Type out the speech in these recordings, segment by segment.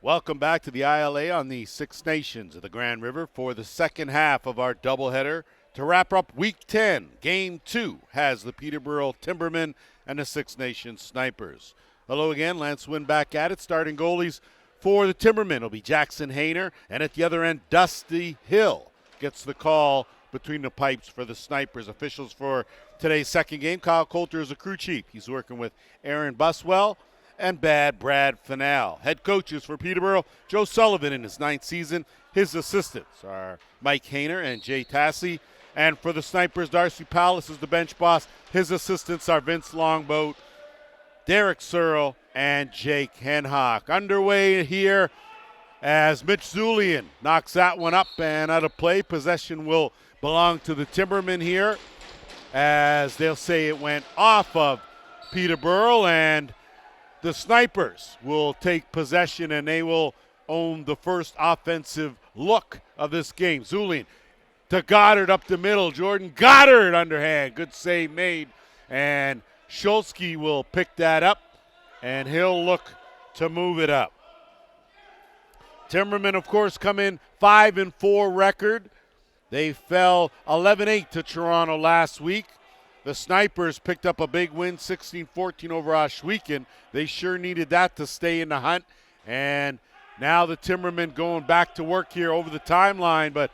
Welcome back to the ILA on the Six Nations of the Grand River for the second half of our doubleheader. To wrap up Week 10, Game 2 has the Peterborough Timbermen and the Six Nations Snipers. Hello again, Lance Wynn back at it. Starting goalies for the Timbermen will be Jackson Hayner, and at the other end, Dusty Hill gets the call between the pipes for the Snipers. Officials for today's second game, Kyle Coulter is a crew chief. He's working with Aaron Buswell and Brad Fennell. Head coaches for Peterborough, Joe Sullivan in his 9th season. His assistants are Mike Hayner and Jay Tassi. And for the Snipers, Darcy Palace is the bench boss. His assistants are Vince Longboat, Derek Searle, and Jake Henhock. Underway here as Mitch Zulian knocks that one up and out of play. Possession will belong to the Timbermen here, as they'll say it went off of Peterborough, and the Snipers will take possession, and they will own the first offensive look of this game. Zulian to Goddard up the middle. Jordan Goddard underhand. Good save made. And Shulsky will pick that up, and he'll look to move it up. Timbermen, of course, come in 5-4 record. They fell 11-8 to Toronto last week. The Snipers picked up a big win, 16-14 over Ohsweken. They sure needed that to stay in the hunt. And now the Timbermen going back to work here over the timeline, but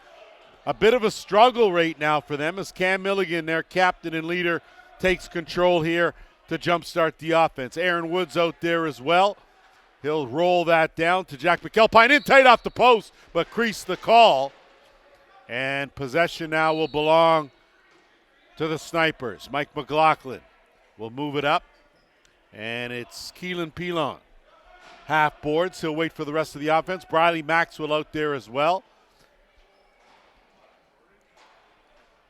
a bit of a struggle right now for them as Cam Milligan, their captain and leader, takes control here to jumpstart the offense. Aaron Woods out there as well. He'll roll that down to Jack McAlpine, in tight off the post, but creased the call. And possession now will belong to the Snipers. Mike McLaughlin will move it up, and it's Keelan Pilon. Half boards, he'll wait for the rest of the offense. Briley Maxwell out there as well.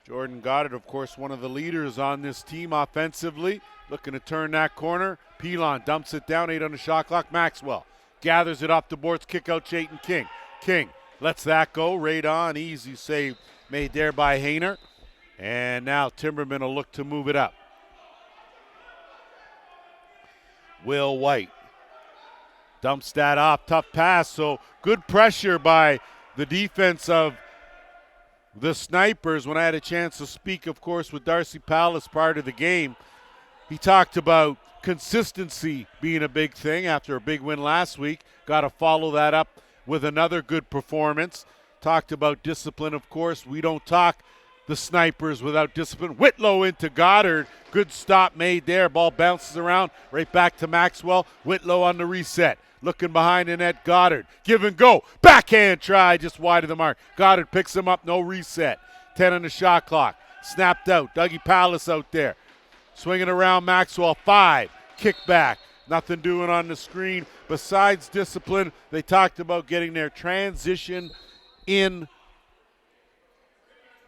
Jordan Goddard, of course, one of the leaders on this team offensively, looking to turn that corner. Pilon dumps it down, 8 on the shot clock. Maxwell gathers it off the boards, kick out Chayton King. King lets that go, right on, easy save made there by Hayner. And now Timbermen will look to move it up. Will White dumps that off, tough pass, so good pressure by the defense of the Snipers. When I had a chance to speak, of course, with Darcy Palace prior to the game, he talked about consistency being a big thing after a big win last week. Got to follow that up with another good performance. Talked about discipline, of course. We don't talk the Snipers without discipline. Whitlow into Goddard. Good stop made there. Ball bounces around right back to Maxwell. Whitlow on the reset. Looking behind the net, Goddard. Give and go. Backhand try just wide of the mark. Goddard picks him up. No reset. 10 on the shot clock. Snapped out. Dougie Palace out there. Swinging around Maxwell. 5. Kick back. Nothing doing on the screen. Besides discipline, they talked about getting their transition in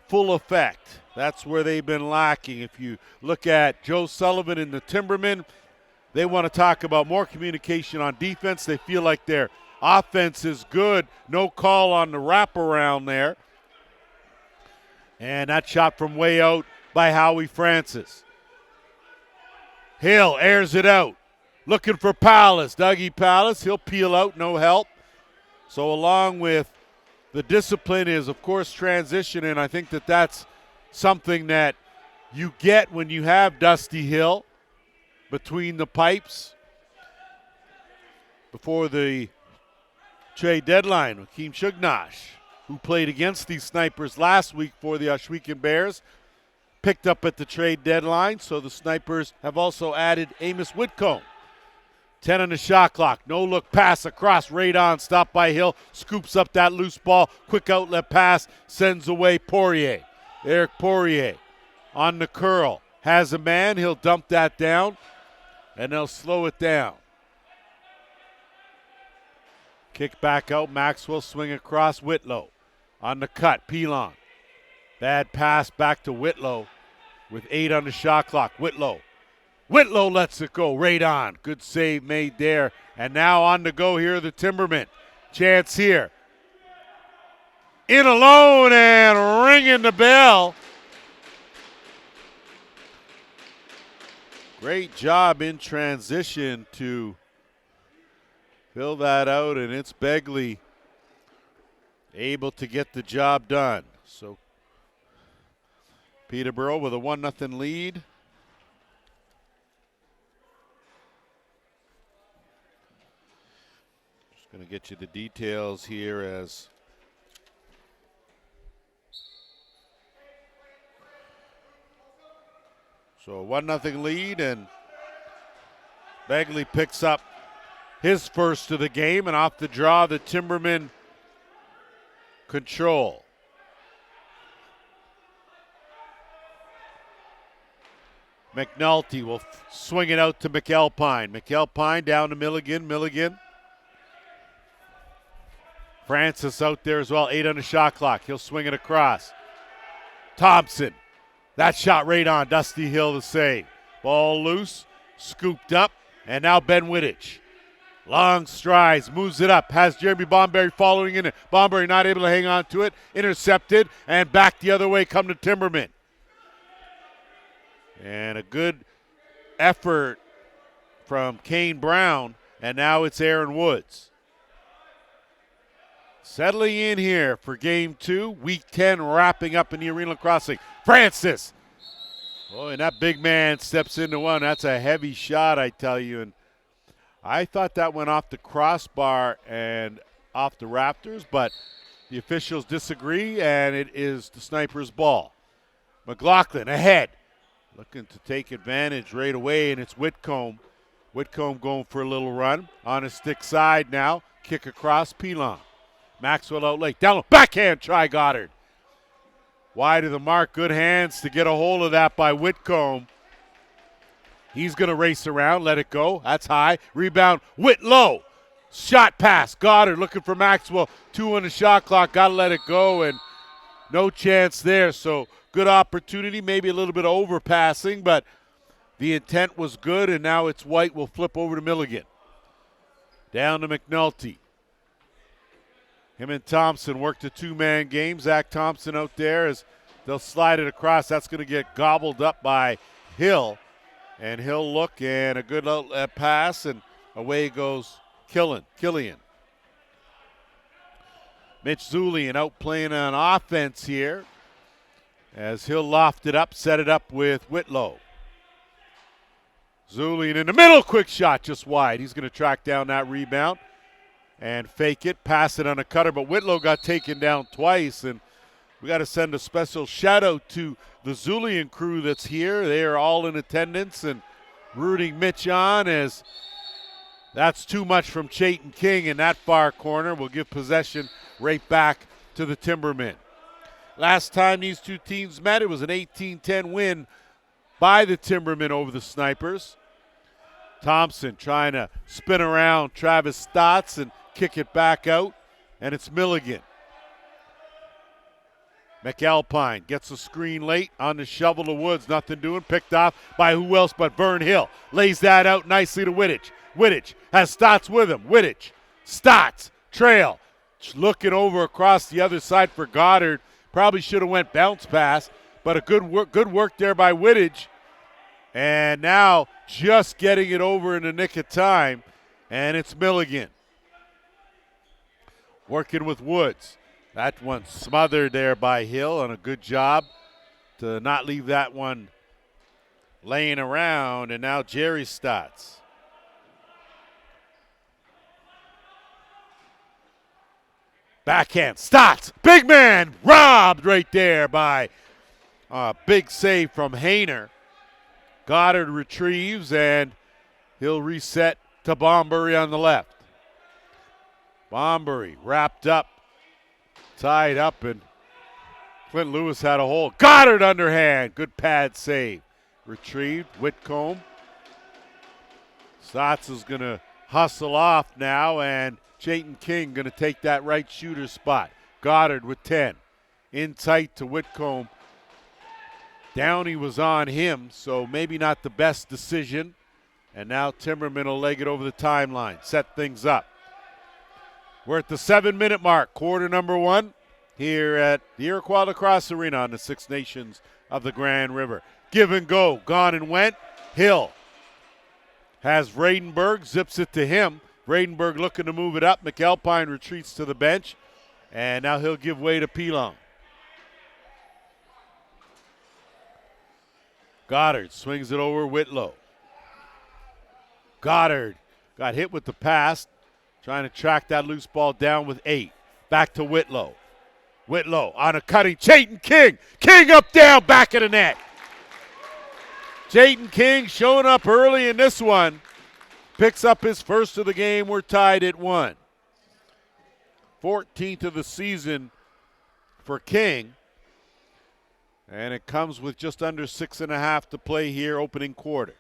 full effect. That's where they've been lacking. If you look at Joe Sullivan and the Timbermen, they want to talk about more communication on defense. They feel like their offense is good. No call on the wraparound there. And that shot from way out by Howie Francis. Hill airs it out. Looking for Palace. Dougie Palace. He'll peel out. No help. So along with the discipline is, of course, transition, and I think that that's something that you get when you have Dusty Hill between the pipes. Before the trade deadline, Hakeem Shugnash, who played against these Snipers last week for the Ohsweken Bears, picked up at the trade deadline, so the Snipers have also added Amos Whitcomb. 10 on the shot clock. No look pass across, right on, stopped by Hill. Scoops up that loose ball. Quick outlet pass, sends away Poirier. Eric Poirier on the curl. Has a man, he'll dump that down, and they'll slow it down. Kick back out, Maxwell, swing across, Whitlow. On the cut, Pilon. Bad pass back to Whitlow with 8 on the shot clock. Whitlow lets it go, right on. Good save made there. And now on to go here, the Timbermen. Chance here. In alone and ringing the bell. Great job in transition to fill that out, and it's Begley able to get the job done. So Peterborough with a 1-0 lead. Just going to get you the details here as so a 1-0 lead, and Begley picks up his first of the game, and off the draw, the Timbermen control. McNulty will swing it out to McAlpine. McAlpine down to Milligan. Milligan. Francis out there as well, 8 on the shot clock. He'll swing it across. Thompson. That shot right on. Dusty Hill to save. Ball loose, scooped up, and now Ben Wittich. Long strides, moves it up, has Jeremy Bomberry following in it. Bomberry not able to hang on to it, intercepted, and back the other way come to Timbermen. And a good effort from Kane Brown, and now it's Aaron Woods. Settling in here for Game 2, Week 10 wrapping up in the Arenalacrosseleague. Francis! Oh, and that big man steps into one. That's a heavy shot, I tell you. And I thought that went off the crossbar and off the rafters, but the officials disagree, and it is the Sniper's ball. McLaughlin ahead, looking to take advantage right away, and it's Whitcomb. Whitcomb going for a little run. On his stick side now, kick across, Pilon. Maxwell out late, down, backhand try Goddard. Wide of the mark, good hands to get a hold of that by Whitcomb. He's going to race around, let it go. That's high. Rebound, Whitlow. Shot pass, Goddard looking for Maxwell. 2 on the shot clock, got to let it go, and no chance there. So good opportunity, maybe a little bit of overpassing, but the intent was good, and now it's White will flip over to Milligan. Down to McNulty. Him and Thompson worked a 2-man game. Zach Thompson out there as they'll slide it across. That's going to get gobbled up by Hill. And he'll look, and a good pass, and away goes Killian. Mitch Zulian out playing on offense here as he'll loft it up, set it up with Whitlow. Zulian in the middle, quick shot just wide. He's going to track down that rebound and fake it, pass it on a cutter, but Whitlow got taken down twice, and we got to send a special shout out to the Zulian crew that's here. They are all in attendance and rooting Mitch on, as that's too much from Chayton King in that far corner. Will give possession right back to the Timbermen. Last time these two teams met, it was an 18-10 win by the Timbermen over the Snipers. Thompson trying to spin around Travis Stotts and kick it back out, and it's Milligan. McAlpine gets a screen late on the shovel to Woods. Nothing doing. Picked off by who else but Vern Hill. Lays that out nicely to Wittich. Wittich has Stotts with him. Wittich, Stotts, trail. Looking over across the other side for Goddard. Probably should have went bounce pass, but a good work there by Wittich. And now just getting it over in the nick of time, and it's Milligan. Working with Woods. That one smothered there by Hill, and a good job to not leave that one laying around. And now Jerry Stotts. Backhand, Stotts, big man, robbed right there by a big save from Hayner. Goddard retrieves, and he'll reset to Bomberry on the left. Bomberry wrapped up, tied up, and Clint Lewis had a hole. Goddard underhand, good pad save. Retrieved, Whitcomb. Stotts is going to hustle off now, and Chayton King going to take that right shooter spot. Goddard with 10. In tight to Whitcomb. Downey was on him, so maybe not the best decision. And now Timbermen will leg it over the timeline, set things up. We're at the 7-minute mark, quarter number 1, here at the Iroquois Lacrosse Arena on the Six Nations of the Grand River. Give and go, gone and went. Hill has Radenberg, zips it to him. Bradenburg looking to move it up. McAlpine retreats to the bench, and now he'll give way to Pelon. Goddard swings it over Whitlow. Goddard got hit with the pass, trying to track that loose ball down with 8. Back to Whitlow. Whitlow on a cutting. Chayton King. King up, down, back of the net. Chayton King showing up early in this one. Picks up his first of the game. We're tied at 1. 14th of the season for King. And it comes with just under 6.5 to play here, opening quarter.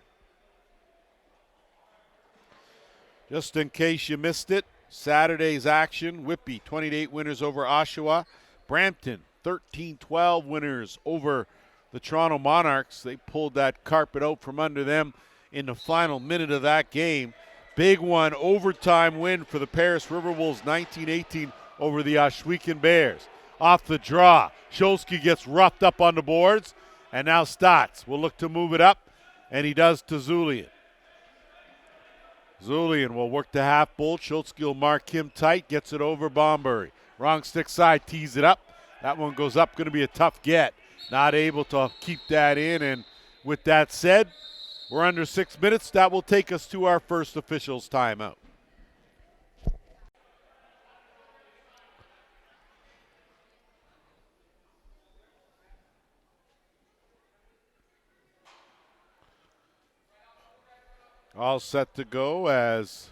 Just in case you missed it, Saturday's action, Whitby 28 winners over Oshawa. Brampton 13-12 winners over the Toronto Monarchs. They pulled that carpet out from under them in the final minute of that game. Big one, overtime win for the Paris Riverwolves, 19-18 over the Ohsweken Bears. Off the draw, Scholsky gets roughed up on the boards, and now Stotts will look to move it up, and he does to Zulian. Zulian will work the half bull. Scholsky will mark him tight, gets it over Bombury. Wrong stick side, tees it up. That one goes up, going to be a tough get. Not able to keep that in, and with that said, we're under 6 minutes. That will take us to our first officials timeout. All set to go as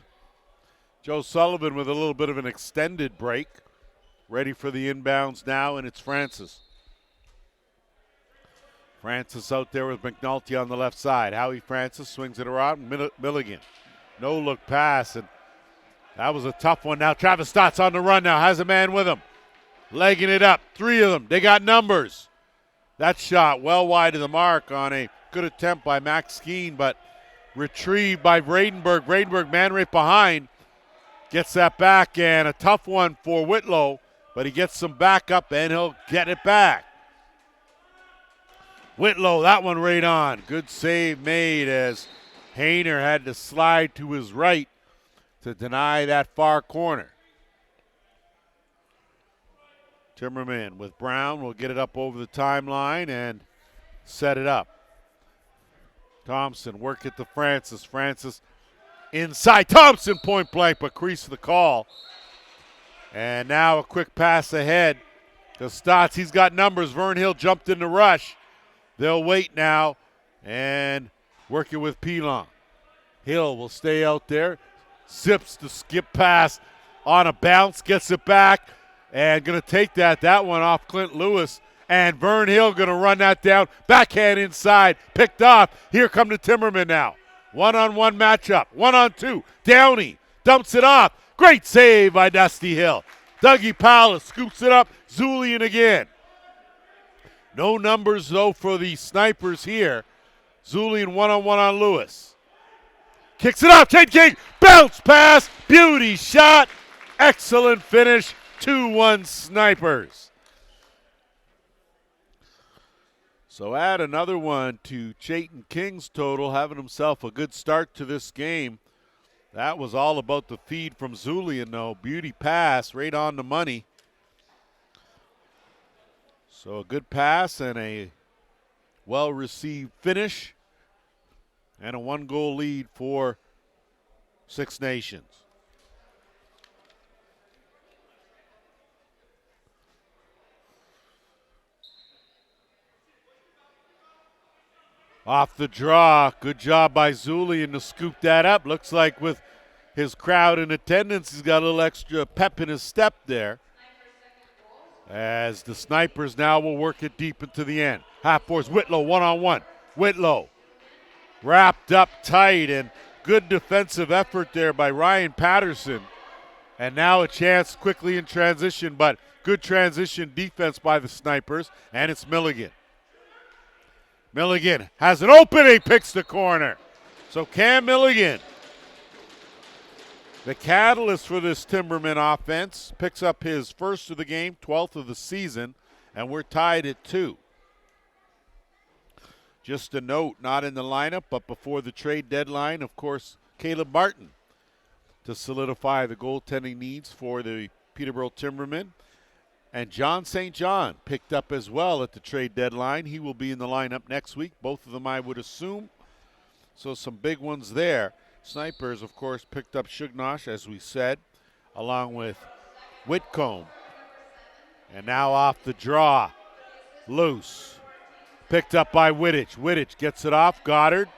Joe Sullivan with a little bit of an extended break. Ready for the inbounds now, and it's Francis. Francis out there with McNulty on the left side. Howie Francis swings it around. Milligan. No look pass, and that was a tough one. Now Travis Stotts on the run now. Has a man with him. Legging it up. 3 of them. They got numbers. That shot well wide of the mark on a good attempt by Max Skeen, but retrieved by Bradenburg. Bradenburg, man right behind, gets that back, and a tough one for Whitlow, but he gets some backup, and he'll get it back. Whitlow, that one right on. Good save made as Hayner had to slide to his right to deny that far corner. Timberman with Brown will get it up over the timeline and set it up. Thompson work it to Francis. Francis inside. Thompson point blank, but creased the call. And now a quick pass ahead to Stotts. He's got numbers. Vern Hill jumped in the rush. They'll wait now and work it with Pelon. Hill will stay out there. Zips the skip pass on a bounce. Gets it back and going to take that. That one off Clint Lewis. And Vern Hill going to run that down. Backhand inside. Picked off. Here come the Timbermen now. One-on-one matchup. 1-on-2. Downey dumps it off. Great save by Dusty Hill. Dougie Powell scoops it up. Zulian again. No numbers, though, for the snipers here. Zulian one-on-one on Lewis. Kicks it off. Chayton King. Bounce pass. Beauty shot. Excellent finish. 2-1 snipers. So add another one to Chayton King's total, having himself a good start to this game. That was all about the feed from Zulian, though. Beauty pass right on the money. So a good pass and a well-received finish. And a 1-goal lead for Six Nations. Off the draw. Good job by Zulian to scoop that up. Looks like with his crowd in attendance, he's got a little extra pep in his step there. As the snipers now will work it deep into the end. Half force Whitlow one-on-one. Whitlow wrapped up tight, and good defensive effort there by Ryan Patterson. And now a chance quickly in transition, but good transition defense by the snipers, and it's Milligan. Milligan has an opening, picks the corner. So Cam Milligan, the catalyst for this Timberman offense, picks up his first of the game, 12th of the season, and we're tied at 2. Just a note, not in the lineup, but before the trade deadline, of course, Caleb Martin to solidify the goaltending needs for the Peterborough Timbermen. And John St. John picked up as well at the trade deadline. He will be in the lineup next week. Both of them, I would assume. So some big ones there. Snipers, of course, picked up Shugnosh, as we said, along with Whitcomb. And now off the draw. Loose. Picked up by Wittich. Wittich gets it off. Goddard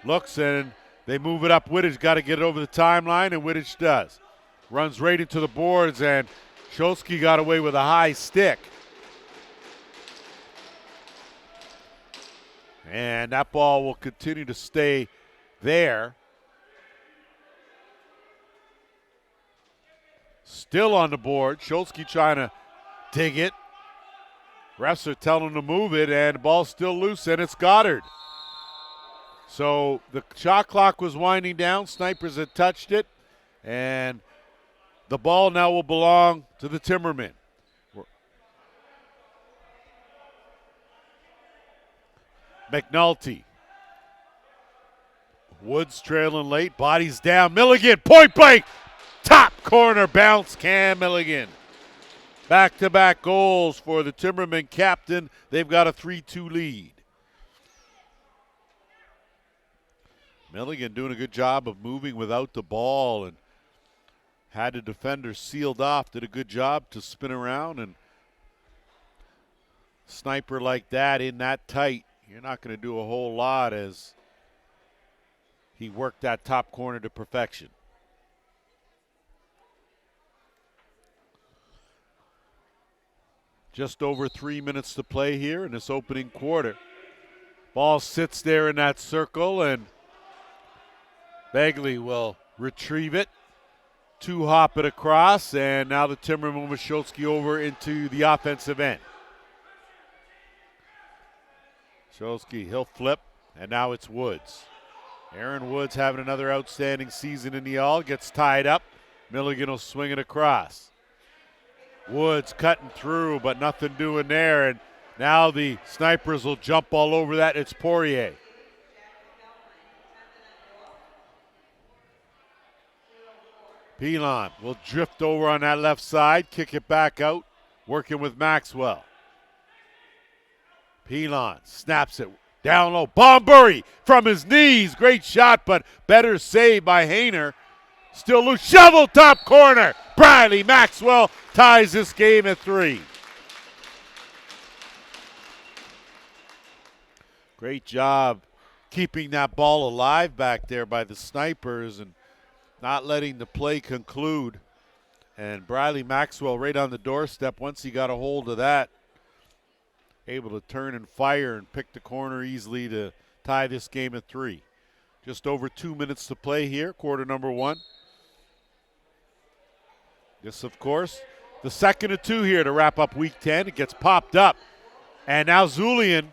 looks, and they move it up. Wittich got to get it over the timeline, and Wittich does. Runs right into the boards, and Shulsky got away with a high stick. And that ball will continue to stay there. Still on the board. Shulsky trying to dig it. Refs are telling him to move it, and the ball's still loose, and it's Goddard. So the shot clock was winding down. Snipers had touched it, and the ball now will belong to the Timbermen. McNulty. Woods trailing late. Bodies down. Milligan, point blank. Top corner bounce. Cam Milligan. Back-to-back goals for the Timbermen captain. They've got a 3-2 lead. Milligan doing a good job of moving without the ball and had the defender sealed off. Did a good job to spin around, and sniper like that in that tight, you're not going to do a whole lot as he worked that top corner to perfection. Just over 3 minutes to play here in this opening quarter. Ball sits there in that circle, and Bagley will retrieve it. Two-hop it across, and now the Timberman with Shulsky over into the offensive end. Shulsky, he'll flip, and now it's Woods. Aaron Woods having another outstanding season in the all. Gets tied up. Milligan will swing it across. Woods cutting through, but nothing doing there, and now the Snipers will jump all over that. It's Poirier. Pilon will drift over on that left side, kick it back out, working with Maxwell. Pilon snaps it down low. Bombury from his knees. Great shot, but better save by Hayner. Still loose. Shovel top corner. Briley Maxwell ties this game at 3. Great job keeping that ball alive back there by the Snipers and not letting the play conclude. And Briley Maxwell right on the doorstep once he got a hold of that. Able to turn and fire and pick the corner easily to tie this game at 3. Just over 2 minutes to play here, quarter number 1. This, of course, the second of 2 here to wrap up week 10. It gets popped up. And now Zulian,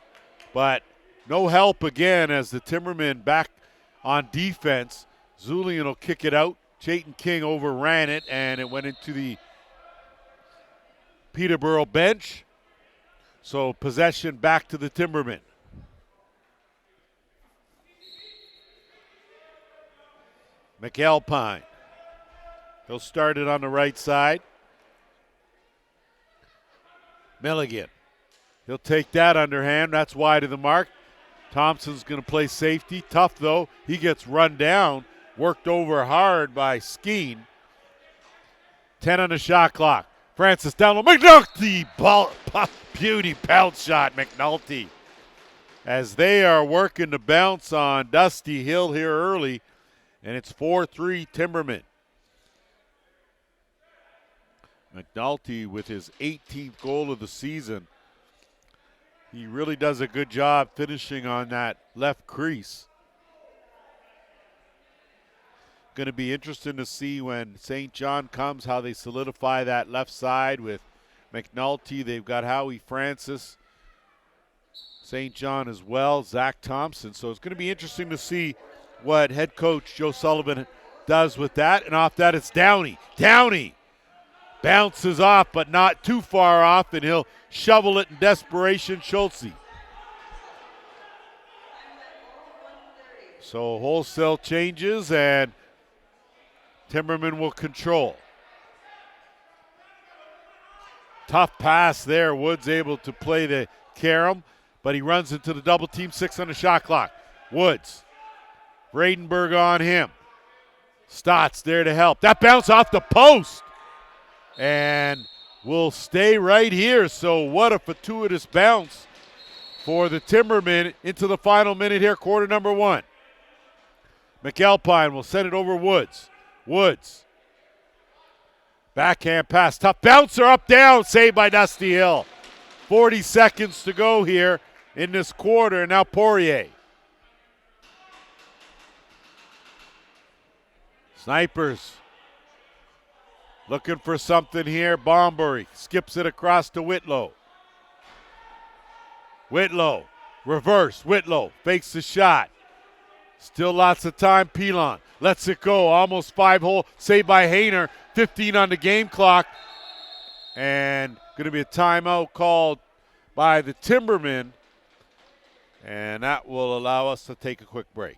but no help again as the Timbermen back on defense. Zulian will kick it out. Chayton King overran it, and it went into the Peterborough bench. So possession back to the Timbermen. McAlpine. He'll start it on the right side. Milligan. He'll take that underhand. That's wide of the mark. Thompson's going to play safety. Tough, though. He gets run down. Worked over hard by Skeen. 10 on the shot clock. Francis down low. McNulty. Beauty bounce shot, McNulty. As they are working to bounce on Dusty Hill here early. And it's 4-3 Timbermen. McNulty with his 18th goal of the season. He really does a good job finishing on that left crease. Going to be interesting to see when St. John comes how they solidify that left side with McNulty. They've got Howie Francis, St. John as well, Zach Thompson. So it's going to be interesting to see what head coach Joe Sullivan does with that. And off that, it's Downey. Downey bounces off, but not too far off, and he'll shovel it in desperation. Schultze. So wholesale changes, and Timbermen will control. Tough pass there. Woods able to play the carom, but he runs into the double team, 6 on the shot clock. Woods. Bradenberg on him. Stotts there to help. That bounce off the post. And will stay right here. So what a fortuitous bounce for the Timbermen into the final minute here, quarter number 1. McAlpine will send it over Woods. Woods. Backhand pass. Tough bouncer up down. Saved by Dusty Hill. 40 seconds to go here in this quarter. And now Poirier. Snipers looking for something here. Bombury skips it across to Whitlow. Whitlow, reverse. Whitlow fakes the shot. Still lots of time. Pilon lets it go. Almost 5-hole. Saved by Hayner. 15 on the game clock. And going to be a timeout called by the Timbermen. And that will allow us to take a quick break.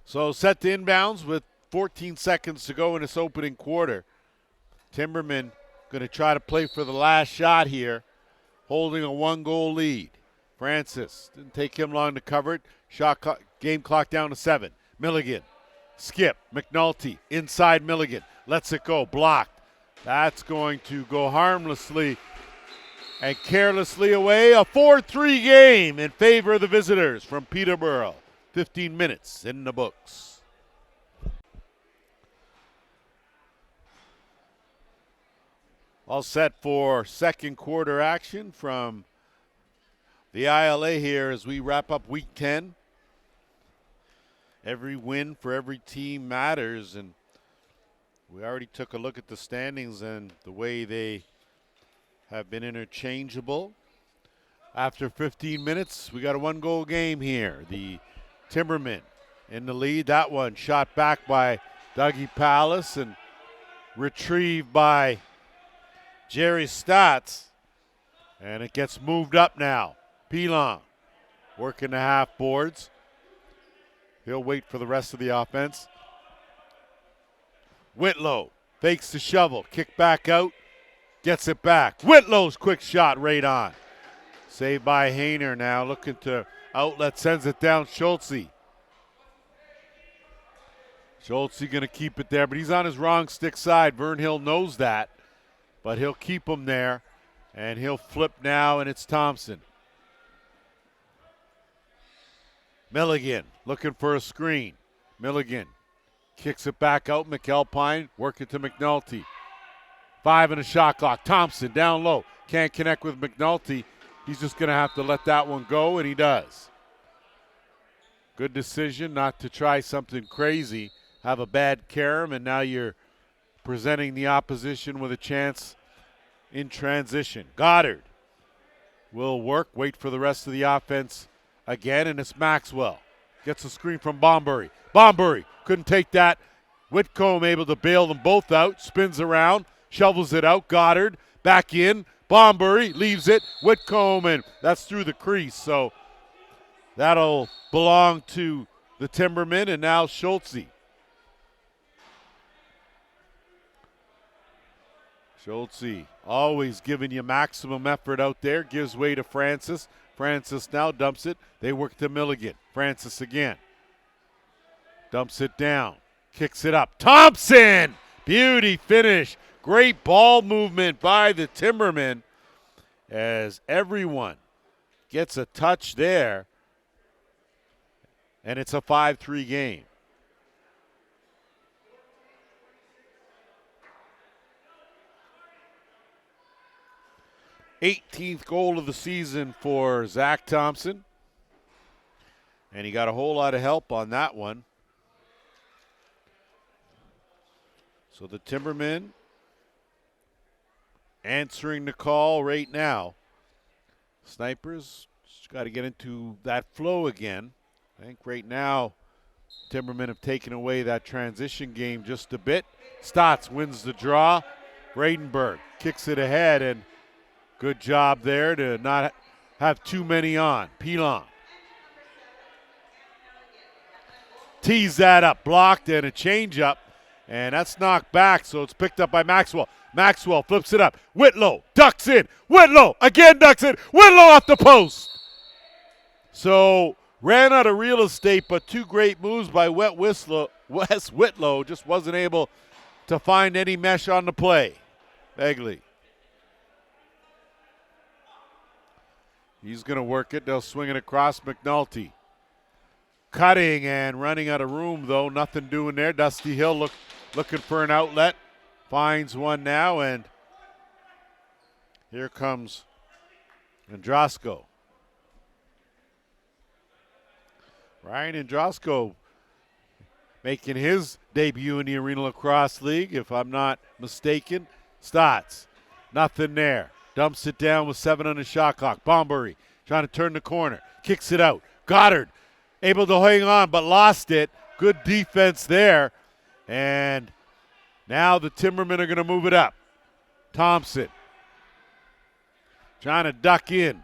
So set to inbounds with 14 seconds to go in this opening quarter. Timbermen going to try to play for the last shot here, holding a 1-goal lead. Francis, didn't take him long to cover it. Game clock down to 7. Milligan, skip. McNulty, inside Milligan. Lets it go, blocked. That's going to go harmlessly and carelessly away. A 4-3 game in favor of the visitors from Peterborough. 15 minutes in the books. All set for second quarter action from the ILA here as we wrap up week 10. Every win for every team matters, and we already took a look at the standings and the way they have been interchangeable. After 15 minutes, we got a 1-goal game here. The Timbermen in the lead. That one shot back by Dougie Palace and retrieved by Jerry Stotts. And it gets moved up now. Pilon working the half boards. He'll wait for the rest of the offense. Whitlow fakes the shovel. Kick back out. Gets it back. Whitlow's quick shot right on. Saved by Hayner now. Looking to outlet, sends it down. Schultze. Schultze going to keep it there, but he's on his wrong stick side. Vern Hill knows that, but he'll keep him there, and he'll flip now, and it's Thompson. Milligan looking for a screen. Milligan kicks it back out. McAlpine working to McNulty. 5 in the shot clock. Thompson down low. Can't connect with McNulty. He's just going to have to let that one go, and he does. Good decision not to try something crazy, have a bad carom, and now you're presenting the opposition with a chance in transition. Goddard will work, wait for the rest of the offense again, and it's Maxwell. Gets a screen from Bombury. Bombury couldn't take that. Whitcomb able to bail them both out, spins around, shovels it out. Goddard back in. Bombury leaves it. Whitcomb, and that's through the crease. So that'll belong to the Timbermen, and now Schultze. Schultze always giving you maximum effort out there. Gives way to Francis. Francis now dumps it. They work to Milligan. Francis again. Dumps it down. Kicks it up. Thompson! Beauty finish. Great ball movement by the Timbermen. as everyone gets a touch there, and it's a 5-3 game. 18th goal of the season for Zach Thompson. And he got a whole lot of help on that one. So the Timbermen answering the call right now. Snipers got to get into that flow again. I think right now Timbermen have taken away that transition game just a bit. Stotts wins the draw. Bradenburg kicks it ahead, and good job there to not have too many on. Pilon tees that up, blocked, and a changeup, and that's knocked back, so it's picked up by Maxwell. Maxwell flips it up. Whitlow ducks in. Whitlow again ducks in. Whitlow off the post. So ran out of real estate, but two great moves by Wes Whitlow. Just wasn't able to find any mesh on the play. Begley. He's going to work it. They'll swing it across. McNulty cutting and running out of room, though. Nothing doing there. Dusty Hill looking for an outlet. Finds one now, and here comes Androsco. Ryan Androsco making his debut in the Arenalacrosseleague, if I'm not mistaken. Stotts, nothing there. Dumps it down with 7 on the shot clock. Bombury trying to turn the corner. Kicks it out. Goddard able to hang on but lost it. Good defense there. And now the Timbermen are going to move it up. Thompson trying to duck in.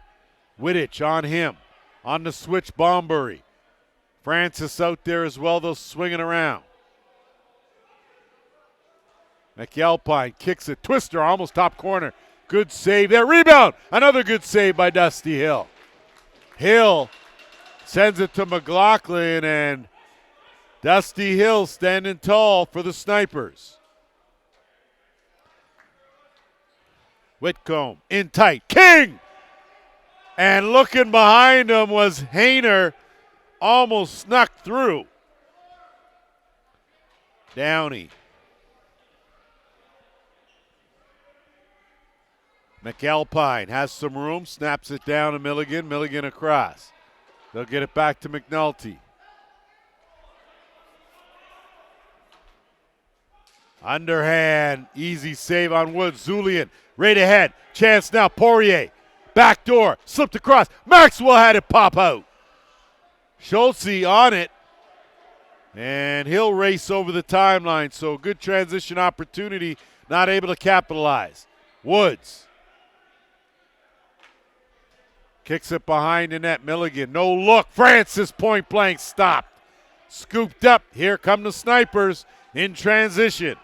Wittich on him. On the switch, Bombury. Francis out there as well, though, swinging around. McAlpine kicks it. Twister almost top corner. Good save there. Rebound. Another good save by Dusty Hill. Hill sends it to McLaughlin, and Dusty Hill standing tall for the Snipers. Whitcomb in tight. King! And looking behind him was Hayner. Almost snuck through. Downey. McAlpine has some room, snaps it down to Milligan. Milligan across. They'll get it back to McNulty. Underhand, easy save on Woods. Zulian right ahead. Chance now. Poirier. Back door. Slipped across. Maxwell had it pop out. Schultze on it. And he'll race over the timeline. So good transition opportunity. Not able to capitalize. Woods. Kicks it behind the net. Milligan. No look. Francis point blank stopped. Scooped up. Here come the Snipers in transition.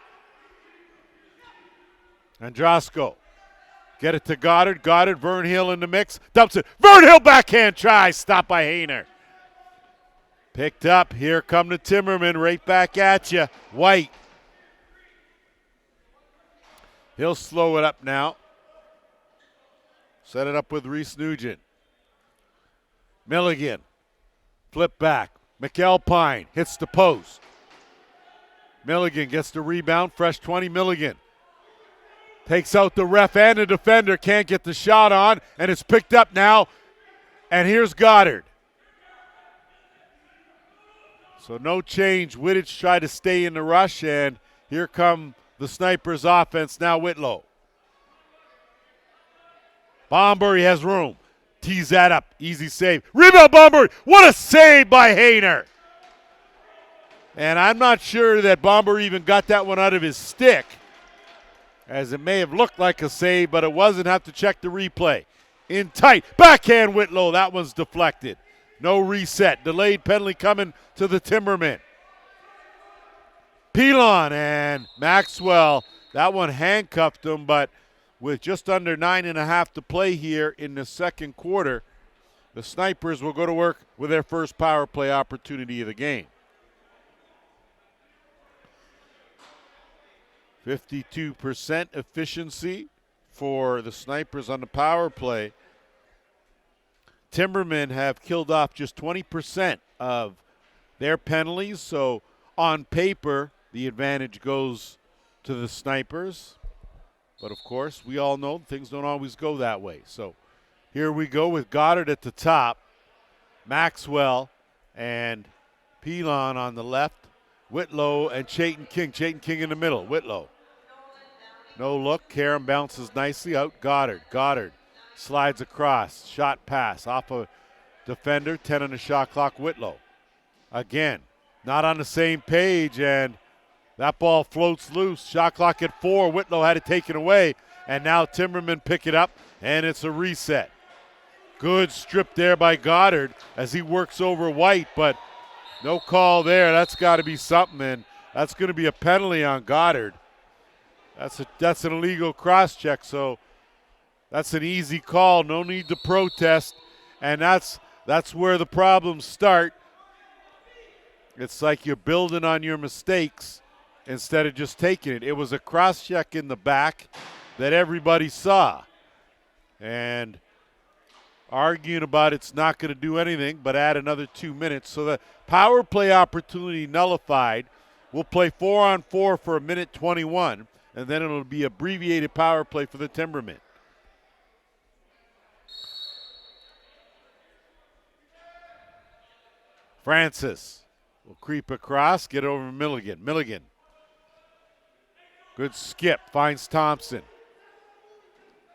Androsco. Get it to Goddard. Goddard. Vern Hill in the mix. Dumps it. Vern Hill backhand try. Stopped by Hayner. Picked up. Here come the Timbermen. Right back at you. White. He'll slow it up now. Set it up with Reese Nugent. Milligan. Flip back. McAlpine hits the post. Milligan gets the rebound. Fresh 20. Milligan takes out the ref and the defender. Can't get the shot on. And it's picked up now. And here's Goddard. So no change. Wittich tried to stay in the rush. And here come the Snipers offense. Now Whitlow. Bombury has room. Tees that up. Easy save. Rebound Bombury. What a save by Hayner. And I'm not sure that Bombury even got that one out of his stick, as it may have looked like a save, but it wasn't. Have to check the replay. In tight. Backhand Whitlow. That one's deflected. No reset. Delayed penalty coming to the Timbermen. Pilon and Maxwell. That one handcuffed him, but with just under 9.5 to play here in the second quarter, the Snipers will go to work with their first power play opportunity of the game. 52% efficiency, for the Snipers on the power play. Timbermen have killed off just 20% of their penalties, so on paper, the advantage goes to the Snipers. But of course, we all know things don't always go that way. So here we go with Goddard at the top, Maxwell and Pelon on the left, Whitlow and Chayton King. Chayton King in the middle, Whitlow. No look, Karam bounces nicely out, Goddard. Goddard slides across, shot pass off a defender, 10 on the shot clock, Whitlow. Again, not on the same page, and that ball floats loose. Shot clock at 4, Whitlow had it taken away, and now Timbermen pick it up, and it's a reset. Good strip there by Goddard as he works over White, but no call there. That's got to be something, and that's going to be a penalty on Goddard. That's an illegal cross-check, so that's an easy call. No need to protest, and that's where the problems start. It's like you're building on your mistakes instead of just taking it. It was a cross-check in the back that everybody saw, and arguing about it's not going to do anything but add another 2 minutes. So the power play opportunity nullified. We'll play 4-on-4 for 1:21, and then it'll be abbreviated power play for the Timbermen. Francis will creep across, get over Milligan. Milligan. Good skip, finds Thompson.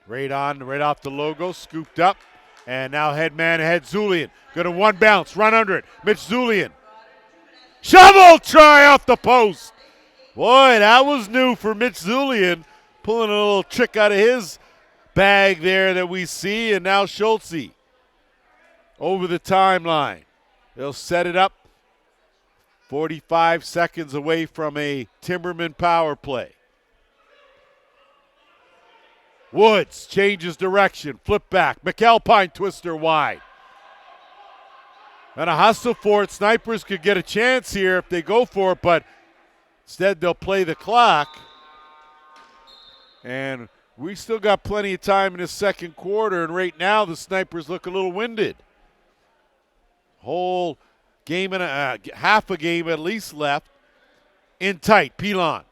Right off the logo, scooped up. And now head man ahead, Zulian. Going to one bounce, run under it. Mitch Zulian. Shovel try off the post. Boy, that was new for Mitch Zulian. Pulling a little trick out of his bag there that we see. And now Schultze over the timeline. They'll set it up. 45 seconds away from a Timberman power play. Woods changes direction, flip back. McAlpine twister wide. And a hustle for it. Snipers could get a chance here if they go for it, but instead they'll play the clock. And we still got plenty of time in the second quarter, and right now the Snipers look a little winded. Whole game and half a game at least left. In tight, Pelon.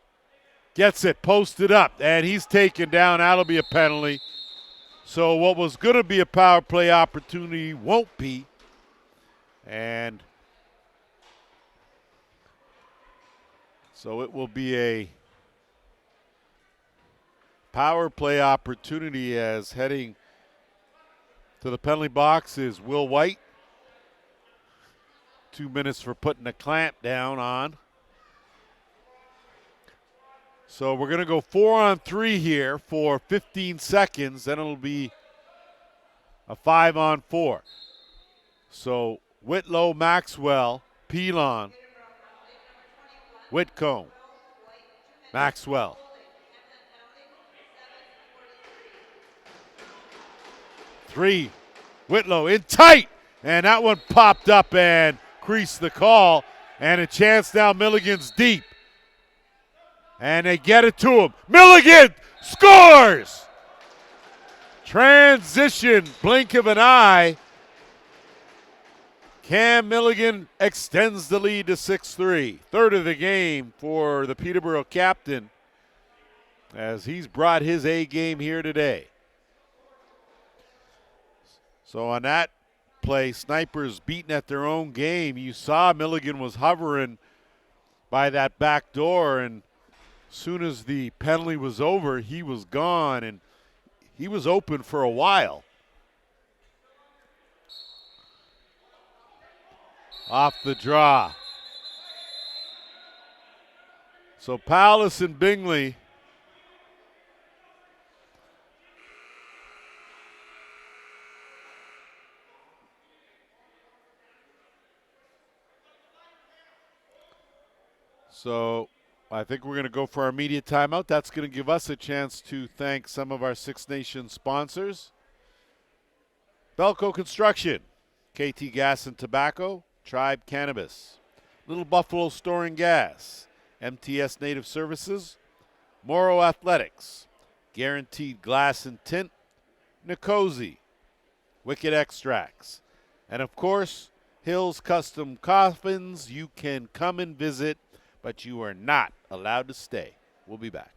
Gets it, posted up, and he's taken down. That'll be a penalty. So what was going to be a power play opportunity won't be. And so it will be a power play opportunity as heading to the penalty box is Will White. 2 minutes for putting a clamp down on. So we're going to go 4-on-3 here for 15 seconds. Then it'll be a 5-on-4. So Whitlow, Maxwell, Pelon, Whitcomb, Maxwell. Three, Whitlow in tight. And that one popped up and creased the call. And a chance now, Milligan's deep. And they get it to him. Milligan scores! Transition, blink of an eye. Cam Milligan extends the lead to 6-3. Third of the game for the Peterborough captain as he's brought his A game here today. So on that play, Snipers beaten at their own game. You saw Milligan was hovering by that back door, and as soon as the penalty was over, he was gone, and he was open for a while. Off the draw. So Palace and Bingley So I think we're going to go for our immediate timeout. That's going to give us a chance to thank some of our Six Nations sponsors. Belco Construction, KT Gas and Tobacco, Tribe Cannabis, Little Buffalo Store and Gas, MTS Native Services, Morrow Athletics, Guaranteed Glass and Tint, Nicosi, Wicked Extracts. And of course, Hill's Custom Coffins. You can come and visit, but you are not allowed to stay. We'll be back.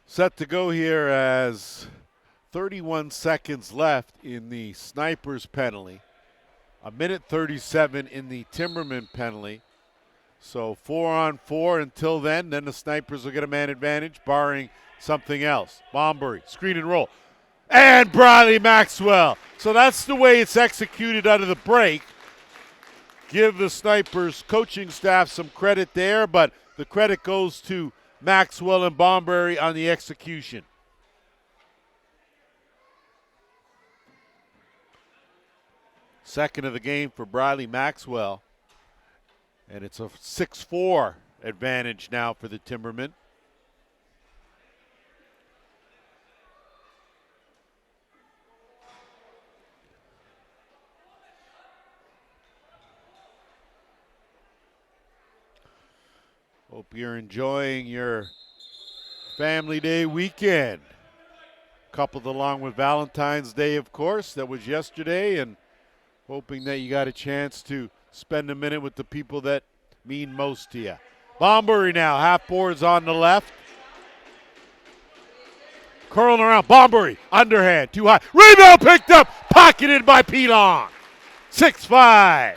Set to go here as 31 seconds left in the Snipers penalty. 1:37 in the Timbermen penalty. So 4-on-4 until then. Then the Snipers will get a man advantage, barring something else. Bombury, screen and roll. And Bradley Maxwell. So that's the way it's executed out of the break. Give the Snipers coaching staff some credit there, but the credit goes to Maxwell and Bombury on the execution. Second of the game for Bradley Maxwell. And it's a 6-4 advantage now for the Timbermen. Hope you're enjoying your Family Day weekend. Coupled along with Valentine's Day, of course, that was yesterday, and hoping that you got a chance to spend a minute with the people that mean most to you. Bombury now, half boards on the left. Curling around, Bombury, underhand, too high. Rebound picked up, pocketed by Pelon. 6-5.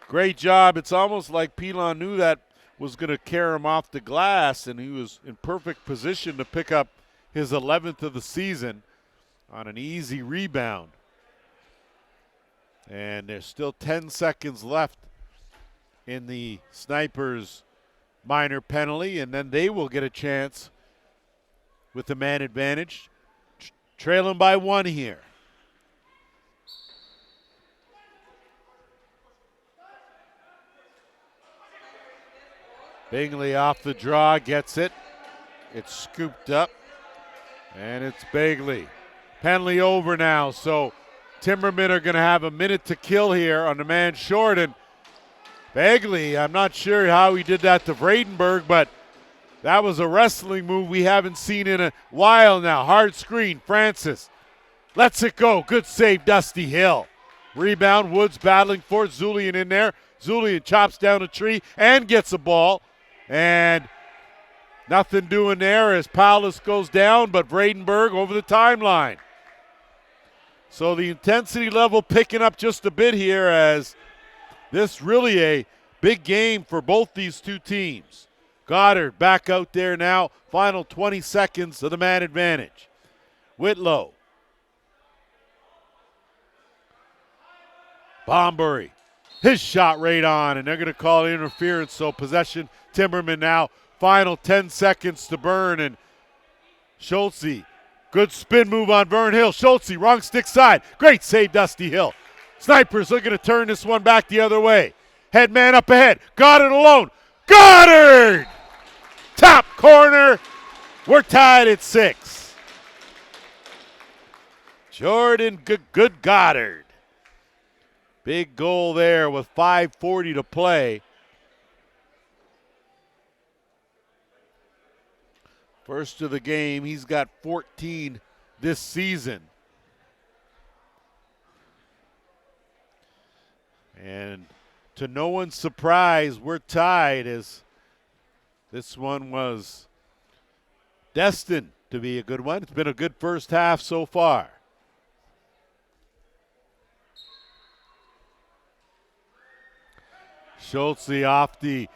Great job. It's almost like Pelon knew that was going to carry him off the glass, and he was in perfect position to pick up his 11th of the season on an easy rebound. And there's still 10 seconds left in the Snipers' minor penalty, and then they will get a chance with the man advantage. Trailing by 1 here. Bingley off the draw, gets it. It's scooped up, and it's Bagley. Penalty over now, so Timbermen are going to have a minute to kill here on the man short, and Bagley, I'm not sure how he did that to Vredenberg, but that was a wrestling move we haven't seen in a while now. Hard screen, Francis lets it go. Good save, Dusty Hill. Rebound, Woods battling for it. Zulian in there. Zulian chops down a tree and gets a ball. And nothing doing there as Paulus goes down, but Vredenberg over the timeline. So the intensity level picking up just a bit here, as this really a big game for both these two teams. Goddard back out there now. Final 20 seconds of the man advantage. Whitlow. Bombury. His shot right on, and they're going to call interference, so possession Timbermen now. Final 10 seconds to burn, and Schultze. Good spin move on Vern Hill. Schultze, wrong stick side. Great save, Dusty Hill. Snipers looking to turn this one back the other way. Head man up ahead. Goddard alone. Goddard! Top corner. We're tied at 6. Jordan good Goddard. Big goal there with 5:40 to play. First of the game, he's got 14 this season. And to no one's surprise, we're tied, as this one was destined to be a good one. It's been a good first half so far. Schultze off the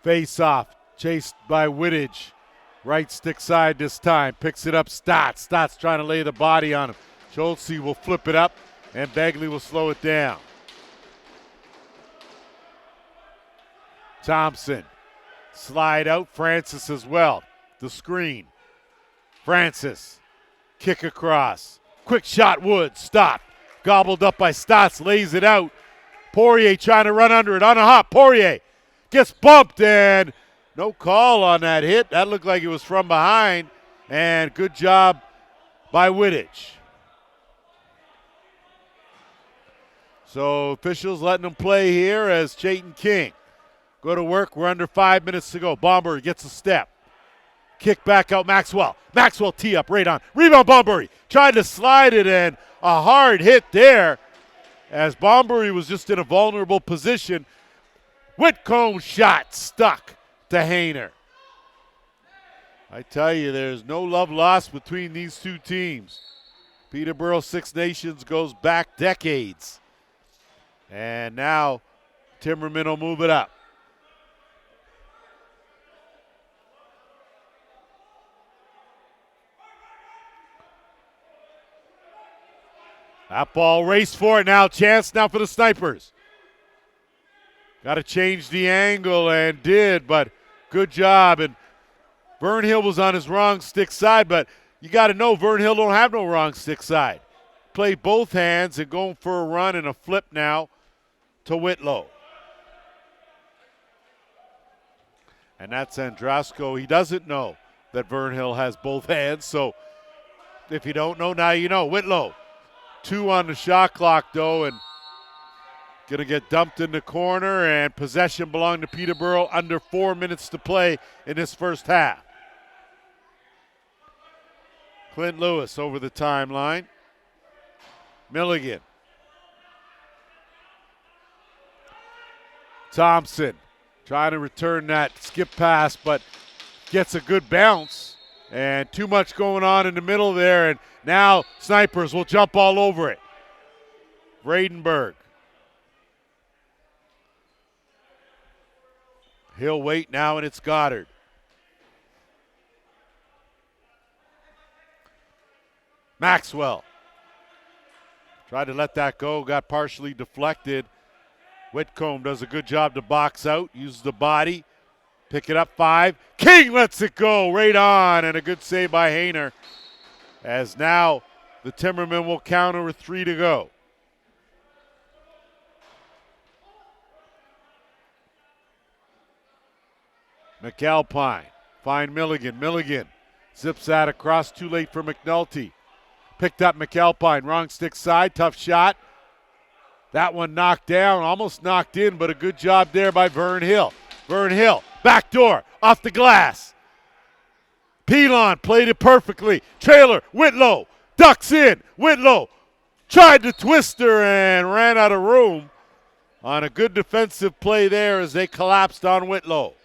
face-off, chased by Wittich. Right stick side this time, picks it up Stotts. Stotts trying to lay the body on him. Schultze will flip it up, and Bagley will slow it down. Thompson, slide out, Francis as well. The screen. Francis, kick across. Quick shot, Woods, stopped. Gobbled up by Stotts, lays it out. Poirier trying to run under it on a hop. Poirier gets bumped, and no call on that hit. That looked like it was from behind, and good job by Wittich. So officials letting them play here as Chayton King go to work. We're under 5 minutes to go. Bombury gets a step. Kick back out Maxwell. Maxwell tee up right on. Rebound Bombury. Tried to slide it in. A hard hit there as Bombury was just in a vulnerable position. Whitcomb's shot stuck to Hayner. I tell you, there's no love lost between these two teams. Peterborough Six Nations goes back decades. And now Timbermen will move it up. That ball raced for it now. Chance now for the Snipers. Got to change the angle and did, but good job. And Vern Hill was on his wrong stick side, but you got to know Vern Hill don't have no wrong stick side. Play both hands and going for a run and a flip now to Whitlow. And that's Andrasco. He doesn't know that Vern Hill has both hands, so if you don't know, now you know. Whitlow, 2 on the shot clock, though, and going to get dumped in the corner, and possession belonged to Peterborough. Under 4 minutes to play in this first half. Clint Lewis over the timeline. Milligan. Thompson trying to return that skip pass, but gets a good bounce. And too much going on in the middle there, and now Snipers will jump all over it. Vradenberg. He'll wait now, and it's Goddard. Maxwell. Tried to let that go, got partially deflected. Whitcomb does a good job to box out, uses the body. Pick it up 5. King lets it go right on, and a good save by Hayner. As now the Timbermen will counter with 3 to go. McAlpine, find Milligan. Milligan zips that across, too late for McNulty. Picked up McAlpine, wrong stick side, tough shot. That one knocked down, almost knocked in, but a good job there by Vern Hill. Vern Hill, back door, off the glass. Pelon played it perfectly. Trailer, Whitlow, ducks in. Whitlow tried to twist her and ran out of room on a good defensive play there as they collapsed on Whitlow.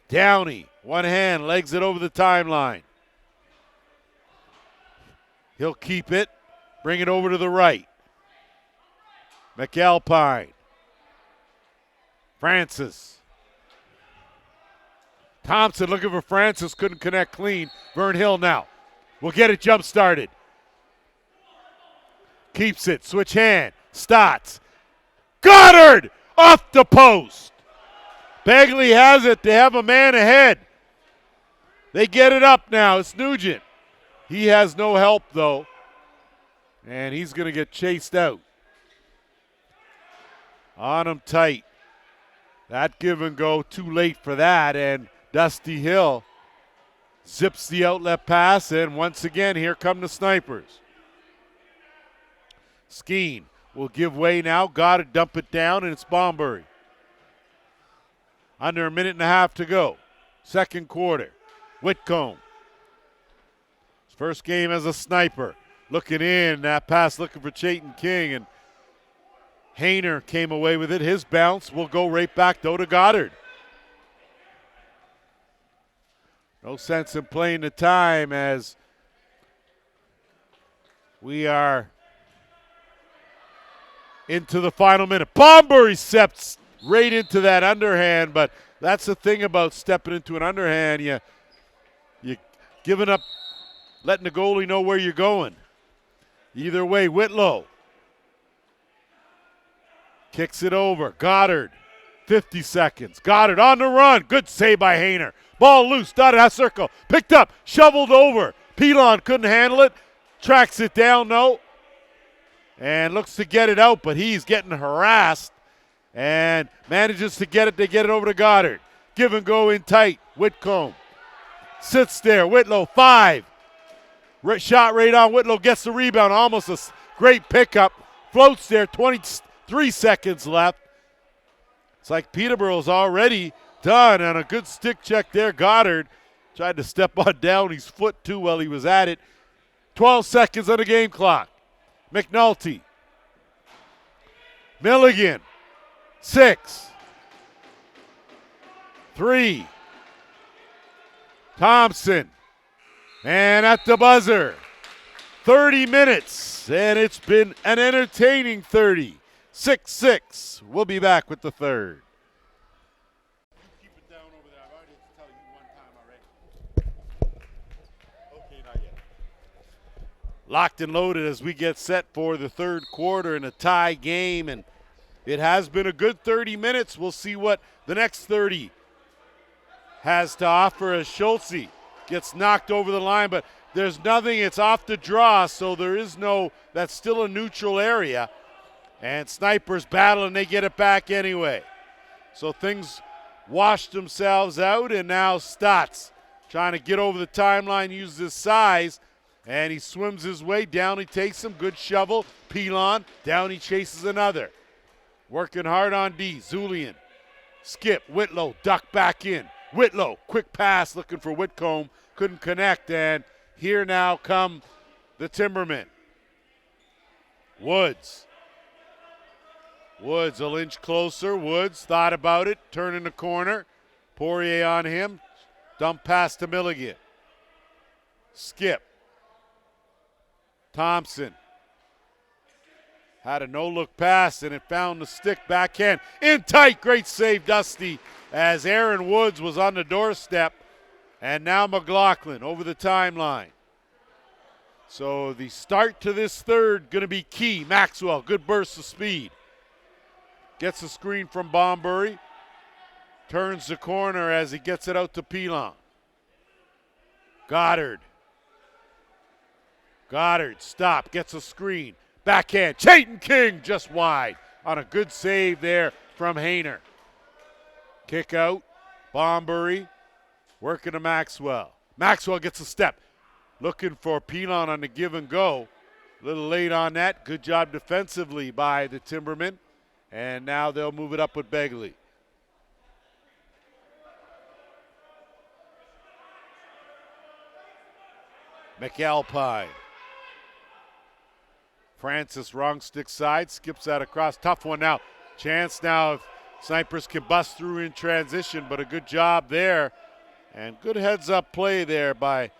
Downey, one hand, legs it over the timeline. He'll keep it, bring it over to the right. McAlpine. Francis. Thompson looking for Francis, couldn't connect clean. Vern Hill now will get it jump started. Keeps it, switch hand, Stotts. Goddard off the post. Bagley has it, they have a man ahead. They get it up now, it's Nugent. He has no help though, and he's going to get chased out. On him tight. That give and go, too late for that, and Dusty Hill zips the outlet pass, and once again, here come the Snipers. Skeen will give way now, got to dump it down, and it's Bombury. Under a minute and a half to go. Second quarter. Whitcomb. His first game as a Sniper. Looking in, that pass looking for Chayton King, and Hayner came away with it. His bounce will go right back, though, to Goddard. No sense in playing the time as we are into the final minute. Bombury steps right into that underhand, but that's the thing about stepping into an underhand. You giving up, letting the goalie know where you're going. Either way, Whitlow kicks it over. Goddard, 50 seconds. Goddard on the run. Good save by Hayner. Ball loose, dotted half circle. Picked up, shoveled over. Pelon couldn't handle it. Tracks it down, no. And looks to get it out, but he's getting harassed. And manages to get it. They get it over to Goddard. Give and go in tight. Whitcomb sits there. Whitlow, 5. Shot right on. Whitlow gets the rebound. Almost a great pickup. Floats there, 3 seconds left. It's like Peterborough's already done on a good stick check there. Goddard tried to step on Downey's foot too while he was at it. 12 seconds on the game clock. McNulty. Milligan. 6. 3. Thompson. And at the buzzer. 30 minutes. And it's been an entertaining 30. 6-6. We'll be back with the third. Keep it down over there. I've already tell you one time already. Okay, not yet. Locked and loaded as we get set for the third quarter in a tie game. And it has been a good 30 minutes. We'll see what the next 30 has to offer as Schultze gets knocked over the line, but there's nothing. It's off the draw, so there is no, that's still a neutral area. And Snipers battle, and they get it back anyway. So things washed themselves out, and now Stotts trying to get over the timeline, uses his size, and he swims his way down. He takes him, good shovel. Pilon, down he chases another. Working hard on D. Zulian. Skip. Whitlow. Duck back in. Whitlow. Quick pass looking for Whitcomb. Couldn't connect. And here now come the Timbermen. Woods. Woods a inch closer. Woods thought about it. Turning the corner. Poirier on him. Dump pass to Milligan. Skip. Thompson. Had a no-look pass, and it found the stick backhand. In tight, great save, Dusty, as Aaron Woods was on the doorstep. And now McLaughlin over the timeline. So the start to this third going to be key. Maxwell, good burst of speed. Gets a screen from Bombury. Turns the corner as he gets it out to Pilon. Goddard. Goddard, stop, gets a screen. Backhand, Chayton King just wide on a good save there from Hayner. Kick out, Bombury, working to Maxwell. Maxwell gets a step, looking for Pilon on the give and go. A little late on that, good job defensively by the Timbermen. And now they'll move it up with Begley. McAlpine. Francis, wrong stick side, skips that across. Tough one now. Chance now if Snipers can bust through in transition, but a good job there. And good heads-up play there by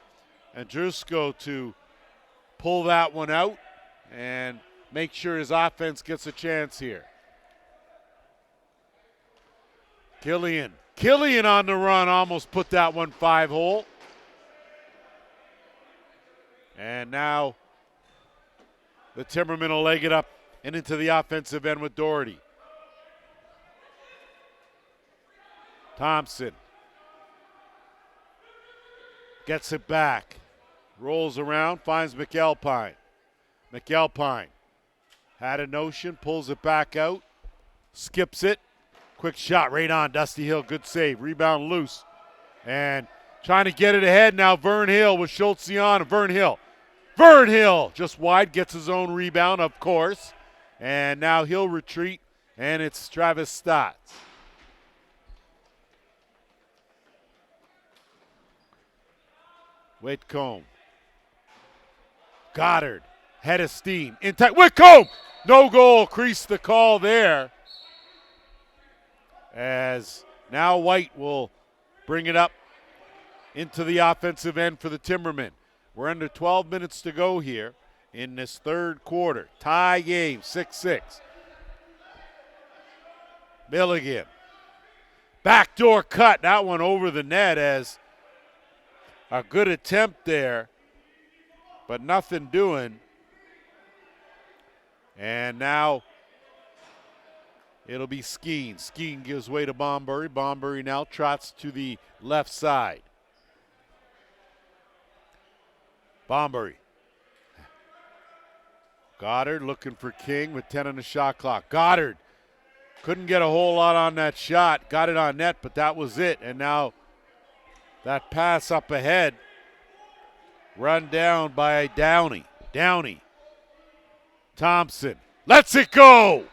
Andrusko to pull that one out and make sure his offense gets a chance here. Killian on the run, almost put that one 5-hole. And now the Timbermen will leg it up and into the offensive end with Doherty. Thompson gets it back. Rolls around, finds McAlpine. McAlpine had a notion, pulls it back out. Skips it. Quick shot right on Dusty Hill. Good save. Rebound loose. And trying to get it ahead now. Vern Hill with Schultze on. Vern Hill just wide, gets his own rebound, of course. And now he'll retreat, and it's Travis Stotts. Whitcomb. Goddard. Head of steam. In tight. Whitcomb! No goal. Creased the call there. As now White will bring it up into the offensive end for the Timbermen. We're under 12 minutes to go here in this third quarter. Tie game, 6-6. Milligan. Backdoor cut. That one over the net as a good attempt there, but nothing doing. And now it'll be Skeen. Skeen gives way to Bombury. Bombury now trots to the left side. Bombury. Goddard looking for King with 10 on the shot clock. Goddard couldn't get a whole lot on that shot. Got it on net, but that was it. And now that pass up ahead, run down by Downey. Thompson lets it go.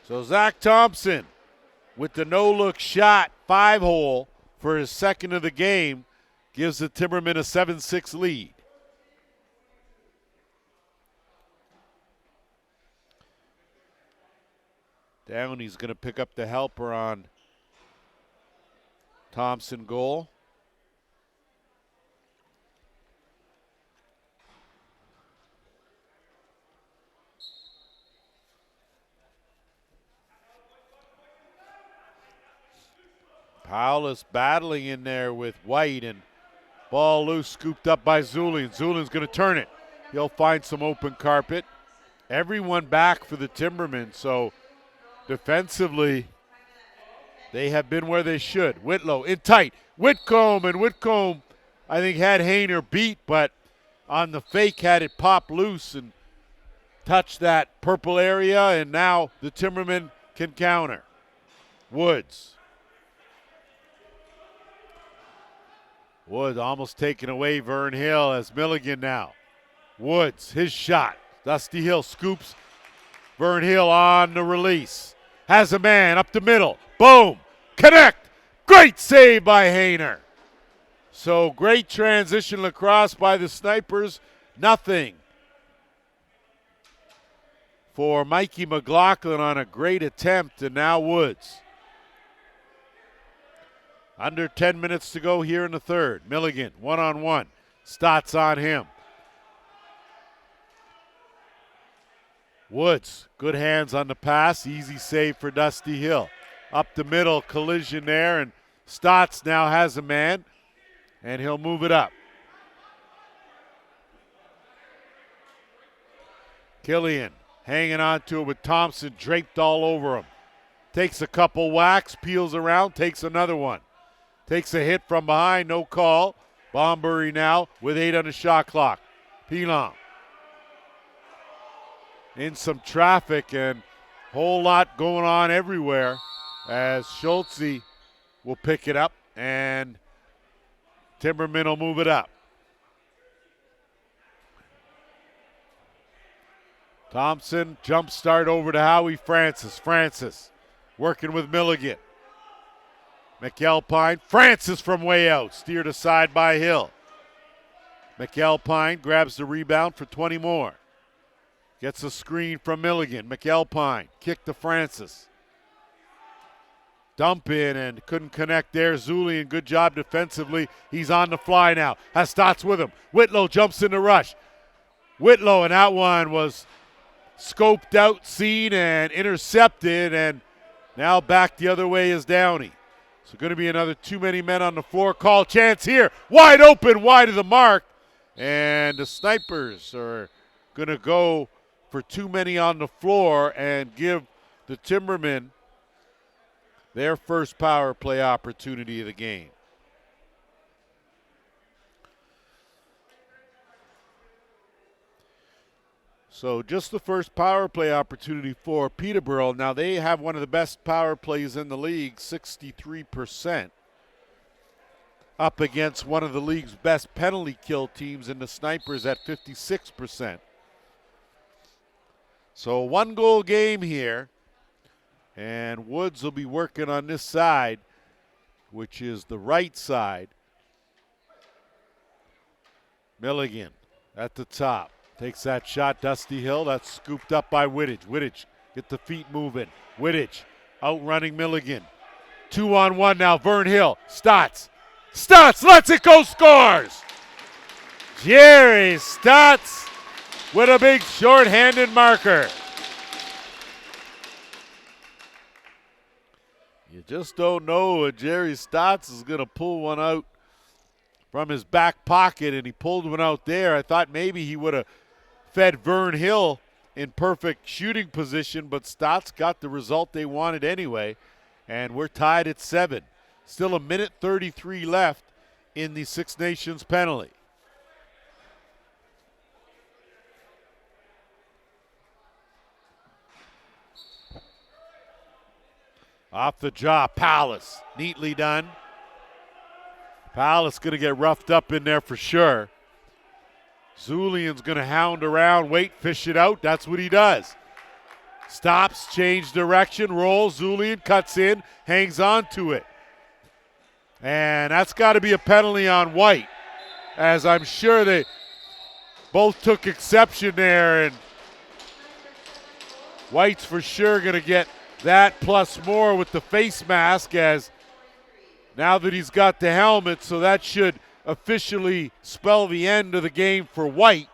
So Zach Thompson with the no-look shot, 5-hole for his second of the game, gives the Timbermen a 7-6 lead. Downey's going to pick up the helper on Thompson goal. Powell is battling in there with White, and ball loose, scooped up by Zulian. Zulian's going to turn it. He'll find some open carpet. Everyone back for the Timbermen, so defensively they have been where they should. Whitlow in tight. Whitcomb, I think, had Hayner beat, but on the fake had it pop loose and touch that purple area, and now the Timbermen can counter. Woods almost taking away Vern Hill as Milligan now. Woods, his shot. Dusty Hill scoops. Vern Hill on the release. Has a man up the middle. Boom. Connect. Great save by Hayner. So great transition lacrosse by the Snipers. Nothing for Mikey McLaughlin on a great attempt, and now Woods. Under 10 minutes to go here in the third. Milligan, one-on-one. Stotts on him. Woods, good hands on the pass. Easy save for Dusty Hill. Up the middle, collision there, and Stotts now has a man, and he'll move it up. Killian hanging on to it with Thompson draped all over him. Takes a couple whacks, peels around, takes another one. Takes a hit from behind, no call. Bombury now with 8 on the shot clock. Pilon in some traffic, and whole lot going on everywhere as Schultze will pick it up and Timbermen will move it up. Thompson jump start over to Howie Francis. Francis working with Milligan. McAlpine, Francis from way out, steered aside by Hill. McAlpine grabs the rebound for 20 more. Gets a screen from Milligan. McAlpine, kick to Francis. Dump in and couldn't connect there. Zulian, good job defensively. He's on the fly now. Has Stotts with him. Whitlow jumps in the rush. Whitlow, and that one was scoped out, seen, and intercepted, and now back the other way is Downey. So going to be another too many men on the floor. Call chance here. Wide open, wide of the mark. And the Snipers are going to go for too many on the floor and give the Timbermen their first power play opportunity of the game. So just the first power play opportunity for Peterborough. Now they have one of the best power plays in the league, 63%, up against one of the league's best penalty kill teams in the Snipers at 56%. So a one-goal game here, and Woods will be working on this side, which is the right side. Milligan at the top. Takes that shot, Dusty Hill. That's scooped up by Wittich. Wittich, get the feet moving. Wittich outrunning Milligan. 2-on-1 now, Vern Hill. Stotts. Stotts lets it go, scores! Jerry Stotts with a big short-handed marker. You just don't know when Jerry Stotts is going to pull one out from his back pocket, and he pulled one out there. I thought maybe he would have fed Vern Hill in perfect shooting position, but Stotts got the result they wanted anyway, and we're tied at 7. Still a minute 33 left in the Six Nations penalty. Off the jaw, Palace, neatly done. Palace going to get roughed up in there for sure. Zulian's going to hound around, wait, fish it out. That's what he does. Stops, change direction, rolls. Zulian cuts in, hangs on to it. And that's got to be a penalty on White, as I'm sure they both took exception there. And White's for sure going to get that plus more with the face mask, as now that he's got the helmet, so that should officially spell the end of the game for White.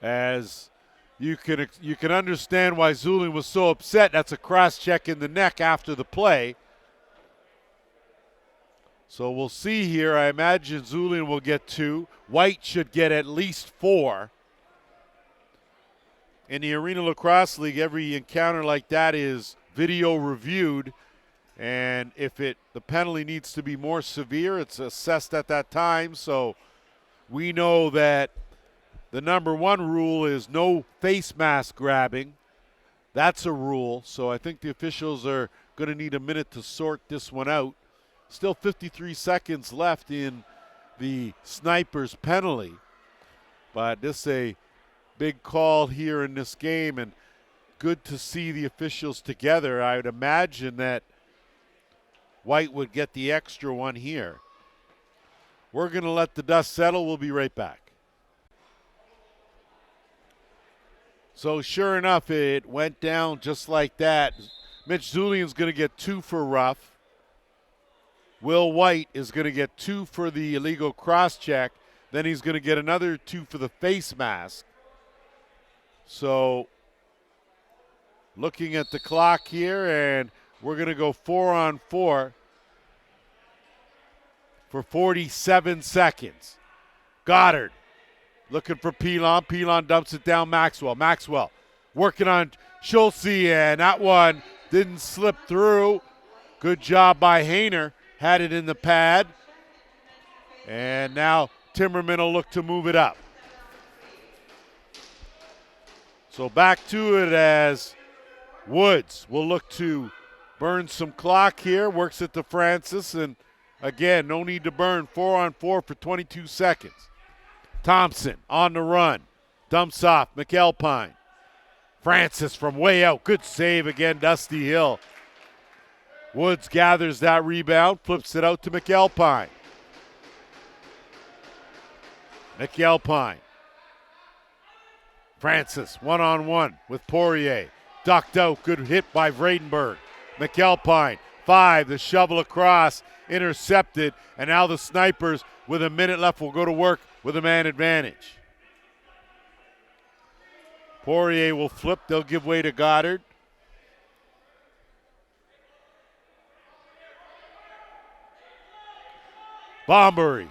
As you can understand why Zulian was so upset. That's a cross check in the neck after the play. So we'll see here. I imagine Zulian will get 2. White should get at least 4. In the Arenalacrosseleague, every encounter like that is video reviewed, and if the penalty needs to be more severe, it's assessed at that time. So we know that the number 1 rule is no face mask grabbing. That's a rule. So I think the officials are going to need a minute to sort this one out. Still 53 seconds left in the sniper's penalty. But this is a big call here in this game, and good to see the officials together. I would imagine that White would get the extra one here. We're going to let the dust settle. We'll be right back. So sure enough, it went down just like that. Mitch Zulian's going to get 2 for rough. Will White is going to get 2 for the illegal cross-check. Then he's going to get another 2 for the face mask. So looking at the clock here, and we're going to go 4-on-4 for 47 seconds. Goddard looking for Pilon. Pilon dumps it down Maxwell. Maxwell working on Schultze, and that one didn't slip through. Good job by Hayner. Had it in the pad. And now Timbermen will look to move it up. So back to it as Woods will look to burn some clock here. Works it to Francis, and again, no need to burn. 4-on-4 for 22 seconds. Thompson on the run. Dumps off McAlpine. Francis from way out. Good save again, Dusty Hill. Woods gathers that rebound, flips it out to McAlpine. McAlpine. Francis, 1-on-1 with Poirier. Ducked out, good hit by Vredenberg. McAlpine, 5, the shovel across, intercepted, and now the Snipers, with a minute left, will go to work with a man advantage. Poirier will flip, they'll give way to Goddard. Bombury,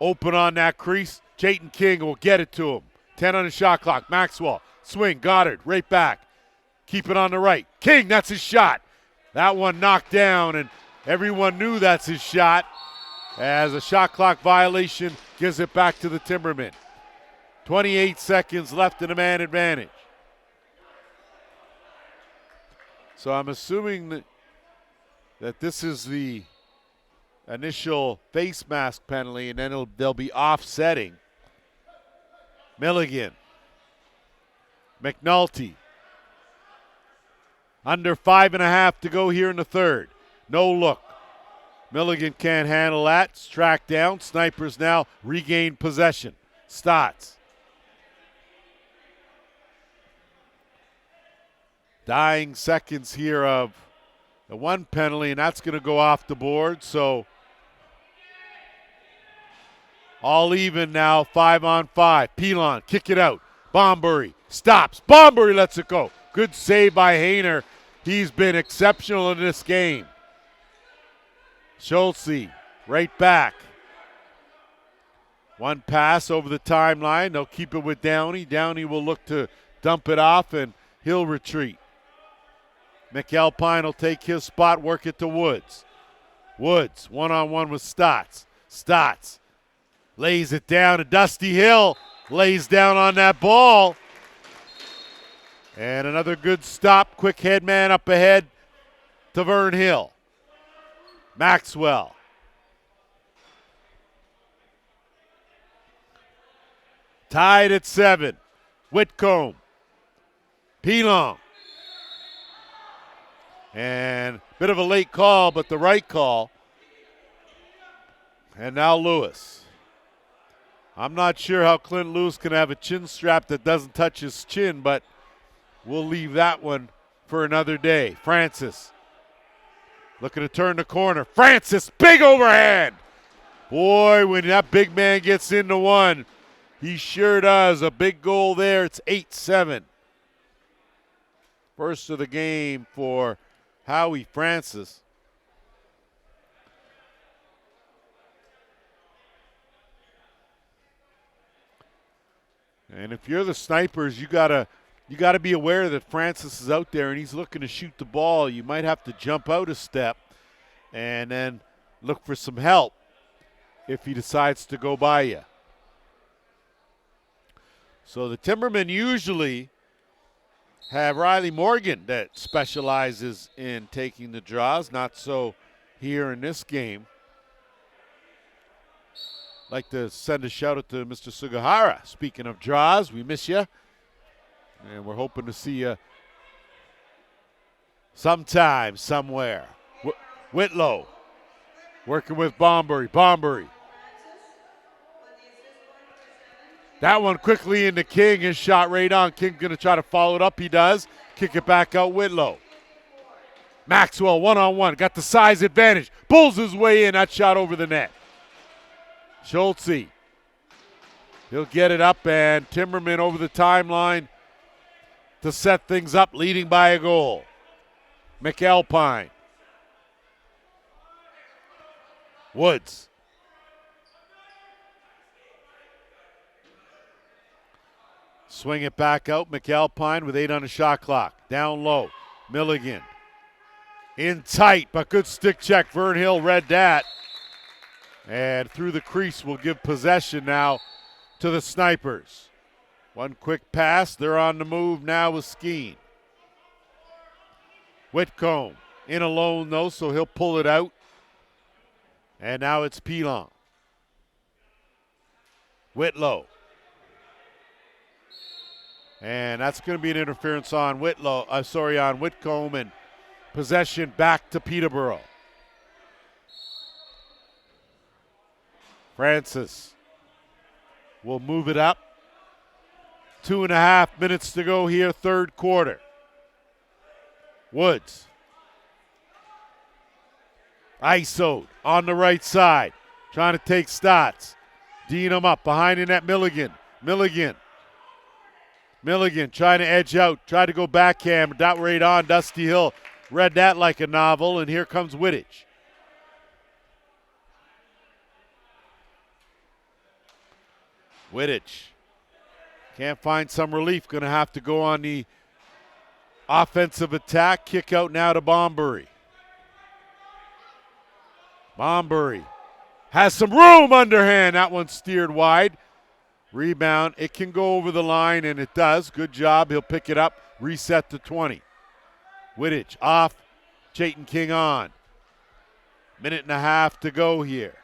open on that crease. Jayton King will get it to him. 10 on the shot clock. Maxwell, swing, Goddard, right back. Keep it on the right. King, that's his shot. That one knocked down, and everyone knew that's his shot, as a shot clock violation gives it back to the Timbermen. 28 seconds left in a man advantage. So I'm assuming that this is the initial face mask penalty, and then they'll be offsetting. Milligan. McNulty. Under 5.5 to go here in the third. No look. Milligan can't handle that. It's tracked down. Snipers now regain possession. Stotts. Dying seconds here of the one penalty, and that's going to go off the board. So all even now, 5-on-5. Pilon, kick it out. Bombury stops. Bombury lets it go. Good save by Hayner. He's been exceptional in this game. Schultze, right back. One pass over the timeline. They'll keep it with Downey. Downey will look to dump it off, and he'll retreat. McAlpine will take his spot, work it to Woods. Woods, 1-on-1 with Stotts. Stotts lays it down to Dusty Hill. Lays down on that ball. And another good stop. Quick head man up ahead to Vern Hill. Maxwell. Tied at 7. Whitcomb. Pelon. And bit of a late call, but the right call. And now Lewis. I'm not sure how Clint Lewis can have a chin strap that doesn't touch his chin, but we'll leave that one for another day. Francis looking to turn the corner. Francis, big overhand. Boy, when that big man gets into one, he sure does. A big goal there. It's 8-7. First of the game for Howie Francis. And if you're the snipers, you gotta be aware that Francis is out there and he's looking to shoot the ball. You might have to jump out a step and then look for some help if he decides to go by you. So the Timbermen usually have Riley Morgan that specializes in taking the draws. Not so here in this game. Like to send a shout out to Mr. Sugihara. Speaking of draws, we miss you. And we're hoping to see you sometime, somewhere. Whitlow working with Bombury. Bombury. That one quickly into King. His shot right on. King going to try to follow it up. He does. Kick it back out Whitlow. Maxwell one-on-one. Got the size advantage. Pulls his way in. That shot over the net. Schultze. He'll get it up, and Timberman over the timeline to set things up, leading by a goal. McAlpine. Woods. Swing it back out. McAlpine with 8 on the shot clock. Down low. Milligan. In tight, but good stick check. Vern Hill read that. And through the crease will give possession now to the Snipers. One quick pass. They're on the move now with Skeen. Whitcomb in alone though, so he'll pull it out. And now it's Pelon. Whitlow. And that's going to be an interference on on Whitcomb, and possession back to Peterborough. Francis will move it up. 2.5 minutes to go here, third quarter. Woods. ISO'd on the right side. Trying to take Stotts. D'ing him up. Behind the net, Milligan. Milligan trying to edge out. Tried to go backhand. That right on. Dusty Hill read that like a novel. And here comes Wittich. Wittich can't find some relief. Going to have to go on the offensive attack. Kick out now to Bombury. Bombury has some room underhand. That one steered wide. Rebound. It can go over the line, and it does. Good job. He'll pick it up. Reset to 20. Wittich off. Chayton King on. 1.5 to go here.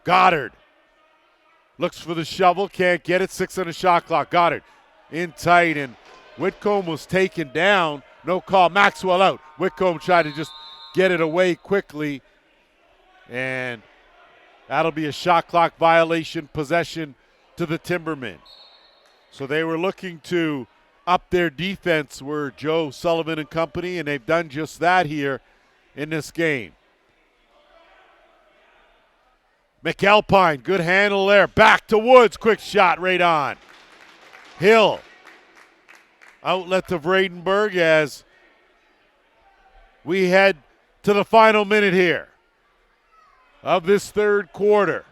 Goddard looks for the shovel, can't get it. 6 on the shot clock. Goddard in tight, and Whitcomb was taken down. No call. Maxwell out. Whitcomb tried to just get it away quickly, and that'll be a shot clock violation, possession to the Timbermen. So they were looking to up their defense, were Joe Sullivan and company, and they've done just that here in this game. McAlpine, good handle there. Back to Woods, quick shot right on. Hill, outlet to Vradenberg as we head to the final minute here of this third quarter.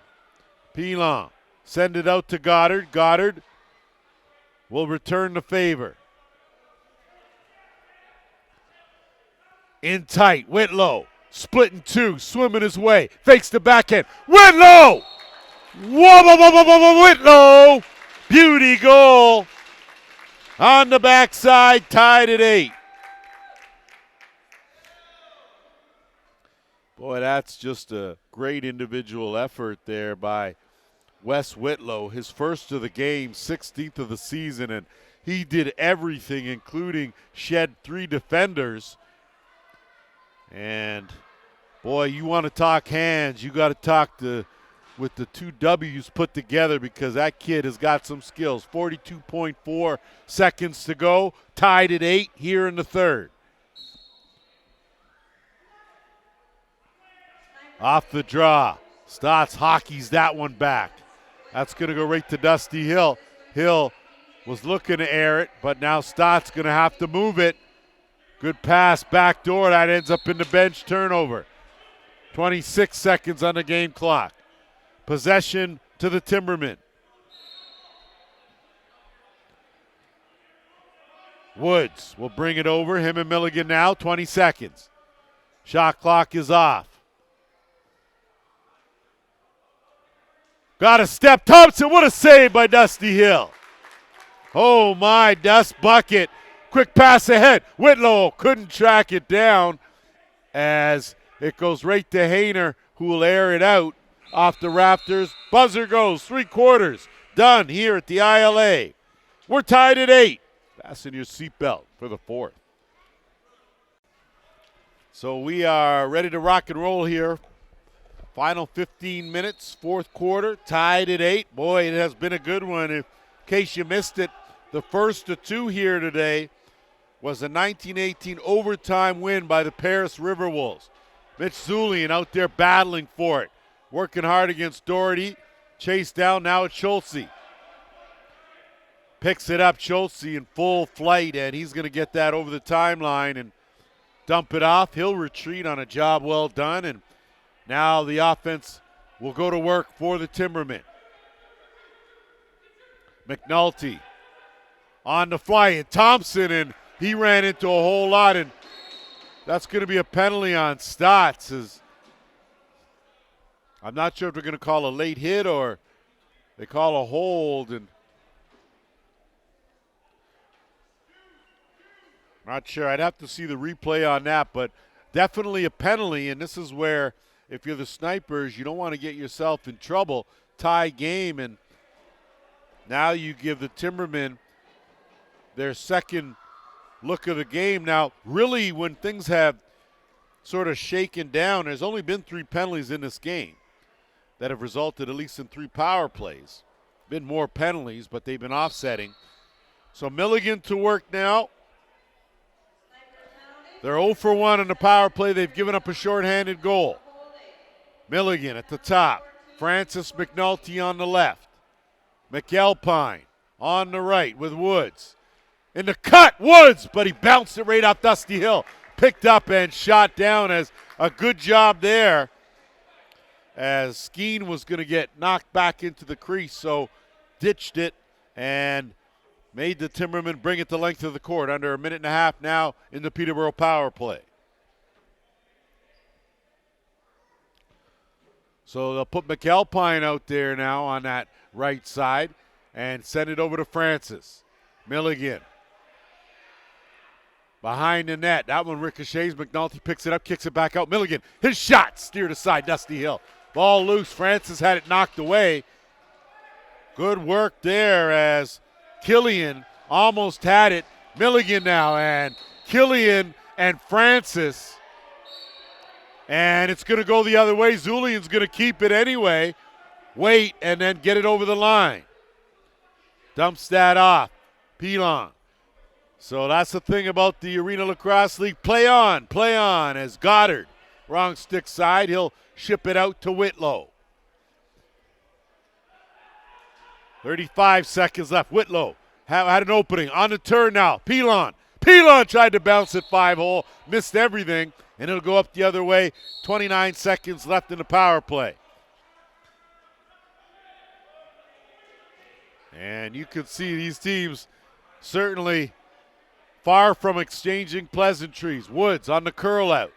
Pelon, send it out to Goddard. Goddard will return the favor. In tight, Whitlow. Split in two, swimming his way, fakes the backhand. Whitlow! Whitlow! Beauty goal on the backside, tied at 8. Boy, that's just a great individual effort there by Wes Whitlow, his first of the game, 16th of the season, and he did everything, including shed 3 defenders. And boy, you want to talk hands, you got to talk with the 2 W's put together, because that kid has got some skills. 42.4 seconds to go, tied at 8 here in the third. Off the draw, Stotts hockeys that one back. That's going to go right to Dusty Hill. Hill was looking to air it, but now Stott's going to have to move it. Good pass back door. That ends up in the bench turnover. 26 seconds on the game clock. Possession to the Timbermen. Woods will bring it over. Him and Milligan now. 20 seconds. Shot clock is off. Got a step. Thompson, what a save by Dusty Hill. Oh my, Dust bucket. Quick pass ahead. Whitlow couldn't track it down as it goes right to Hayner, who will air it out off the rafters. Buzzer goes, 3/4 done here at the ILA. We're tied at 8. Fasten your seatbelt for the 4th. So we are ready to rock and roll here. Final 15 minutes, 4th quarter, tied at 8. Boy, it has been a good one. In case you missed it, the first of 2 here today was a 1918 overtime win by the Paris Riverwolves. Mitch Zulian out there battling for it, working hard against Doherty. Chased down, now it's Schultze. Picks it up, Schultze in full flight, and he's going to get that over the timeline and dump it off. He'll retreat on a job well done, and now the offense will go to work for the Timbermen. McNulty on the fly, and Thompson, and he ran into a whole lot, and that's going to be a penalty on Stotts. I'm not sure if they're going to call a late hit or they call a hold, and not sure. I'd have to see the replay on that, but definitely a penalty, and this is where, if you're the Snipers, you don't want to get yourself in trouble. Tie game, and now you give the Timbermen their second look of the game. Now, really, when things have sort of shaken down, there's only been 3 penalties in this game that have resulted at least in 3 power plays. Been more penalties, but they've been offsetting. So Milligan to work now. They're 0 for 1 on the power play. They've given up a shorthanded goal. Milligan at the top. Francis McNulty on the left. McAlpine on the right with Woods. In the cut, Woods, but he bounced it right off Dusty Hill. Picked up and shot down as a good job there, as Skeen was going to get knocked back into the crease, so ditched it and made the Timbermen bring it the length of the court. Under a minute and a half now in the Peterborough power play. So they'll put McAlpine out there now on that right side and send it over to Francis. Milligan behind the net. That one ricochets. McNulty picks it up, kicks it back out. Milligan, his shot steered aside. Dusty Hill. Ball loose. Francis had it knocked away. Good work there as Killian almost had it. Milligan now, and Killian and Francis. And it's going to go the other way. Zulian's going to keep it anyway. Wait, and then get it over the line. Dumps that off. Pilon. So that's the thing about the Arenalacrosseleague. Play on as Goddard. Wrong stick side. He'll ship it out to Whitlow. 35 seconds left. Whitlow had an opening on the turn now. Pilon tried to bounce it 5-hole. Missed everything, and it'll go up the other way. 29 seconds left in the power play. And you can see these teams certainly far from exchanging pleasantries. Woods on the curl out.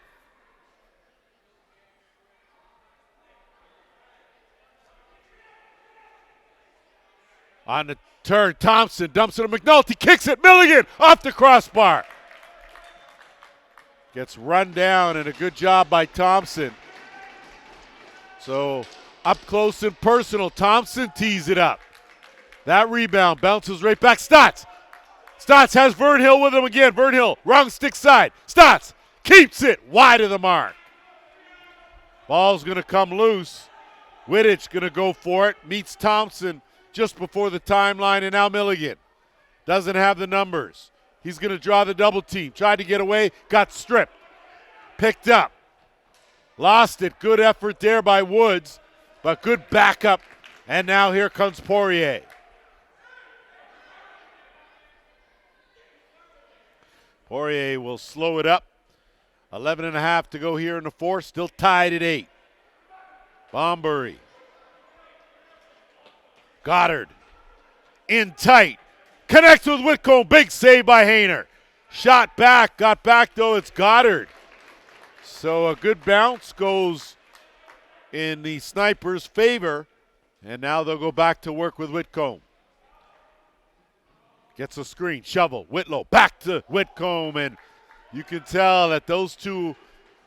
On the turn, Thompson dumps it to McNulty, kicks it, Milligan off the crossbar. Gets run down, and a good job by Thompson. So Up close and personal. Thompson tees it up. That rebound bounces right back. Stotts has Vernhill with him again. Vernhill, wrong stick side. Stotts keeps it wide of the mark. Ball's going to come loose. Wittich going to go for it. Meets Thompson just before the timeline, and now Milligan doesn't have the numbers. He's going to draw the double team. Tried to get away, got stripped. Picked up. Lost it. Good effort there by Woods, but good backup. And now here comes Poirier. Poirier will slow it up. 11 and a half to go here in the fourth. Still tied at 8. Bombury. Goddard. In tight. Connects with Whitcomb. Big save by Hayner. Shot back. Got back though. It's Goddard. So a good bounce goes in the Snipers' favor. And now they'll go back to work with Whitcomb. Gets a screen. Shovel. Whitlow. Back to Whitcomb. And you can tell that those two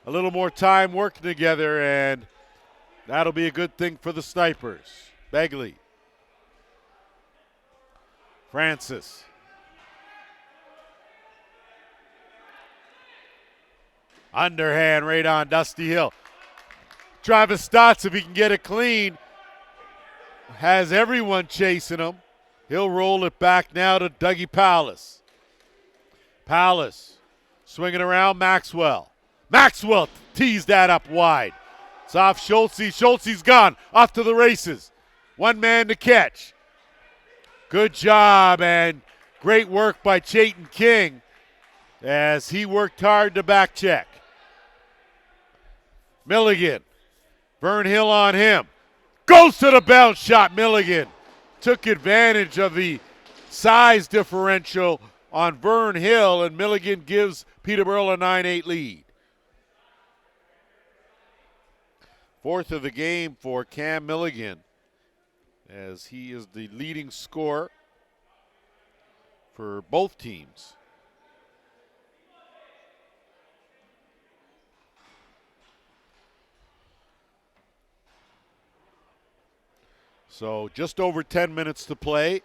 a little more time working together. And that'll be a good thing for the Snipers. Begley. Francis. Underhand right on Dusty Hill. Travis Stotts, if he can get it clean, has everyone chasing him. He'll roll it back now to Dougie Powless. Powless swinging around Maxwell. Maxwell tees that up wide. It's off Schultze. Schultze's gone. Off to the races. One man to catch. Good job and great work by Chayton King as he worked hard to back check. Milligan. Vernhill on him. Goes to the bounce shot. Milligan took advantage of the size differential on Vernhill, and Milligan gives Peterborough a 9-8 lead. Fourth of the game for Cam Milligan, as he is the leading scorer for both teams. So just over 10 minutes to play.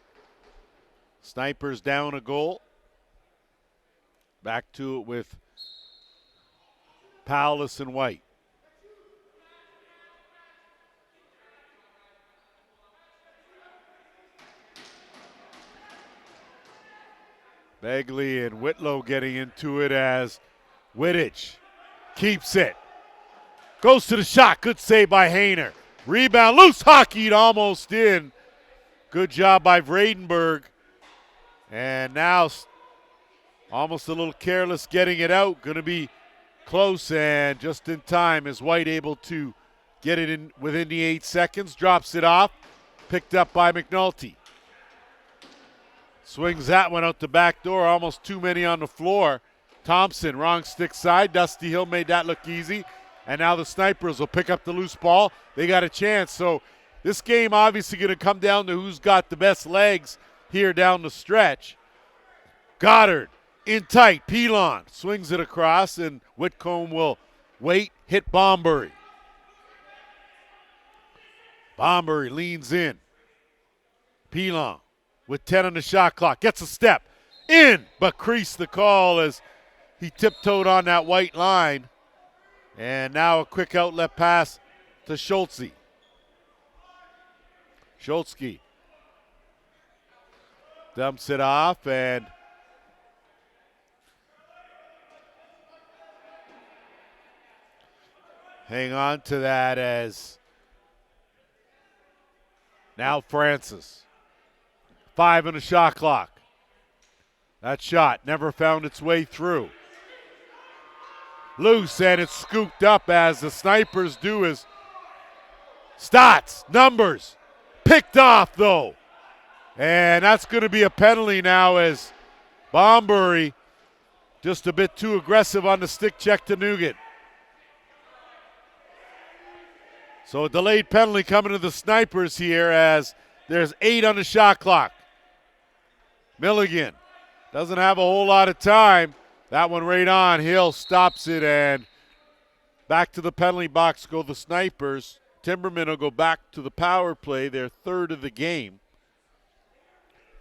Snipers down a goal. Back to it with Powless and White. Begley and Whitlow getting into it as Wittich keeps it. Goes to the shot. Good save by Hayner. Rebound. Loose hockeyed almost in. Good job by Vradenberg. And now almost a little careless getting it out. Going to be close and just in time is White able to get it in within the 8 seconds. Drops it off. Picked up by McNulty. Swings that one out the back door. Almost too many on the floor. Thompson, wrong stick side. Dusty Hill made that look easy. And now the Snipers will pick up the loose ball. They got a chance. So this game obviously going to come down to who's got the best legs here down the stretch. Goddard in tight. Pilon swings it across, and Whitcomb will wait. Hit Bombury. Bombury leans in. Pilon with 10 on the shot clock. Gets a step. In, but creased the call as he tiptoed on that white line. And now a quick outlet pass to Schultze. Schultze dumps it off and hang on to that as now Francis. 5 on the shot clock. That shot never found its way through. Loose, and it's scooped up as the Snipers do as Stotts, numbers, picked off though. And that's going to be a penalty now as Bombury just a bit too aggressive on the stick check to Nugent. So a delayed penalty coming to the Snipers here as there's 8 on the shot clock. Milligan doesn't have a whole lot of time. That one right on. Hill stops it, and back to the penalty box go the Snipers. Timbermen will go back to the power play, their third of the game.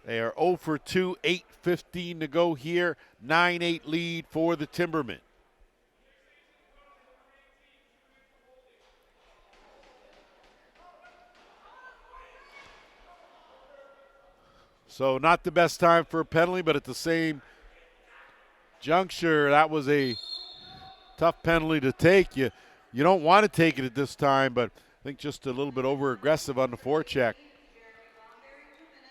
They are 0 for 2, 8:15 to go here. 9-8 lead for the Timbermen. So not the best time for a penalty, but at the same juncture, that was a tough penalty to take. You don't want to take it at this time, but I think just a little bit over-aggressive on the forecheck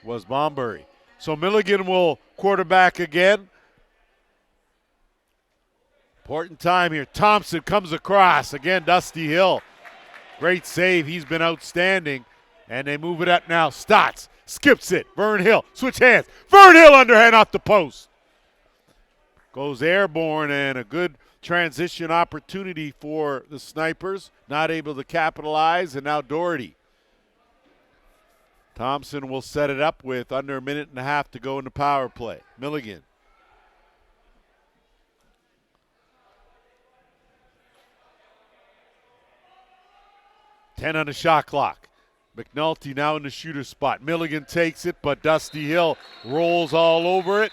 was Bombury. So Milligan will quarterback again. Important time here. Thompson comes across. Again, Dusty Hill. Great save. He's been outstanding. And they move it up now. Stotts skips it. Vern Hill. Switch hands. Vern Hill underhand off the post. Goes airborne, and a good transition opportunity for the Snipers. Not able to capitalize, and now Doherty. Thompson will set it up with under a minute and a half to go in the power play. Milligan. Ten on the shot clock. McNulty now in the shooter spot. Milligan takes it, but Dusty Hill rolls all over it.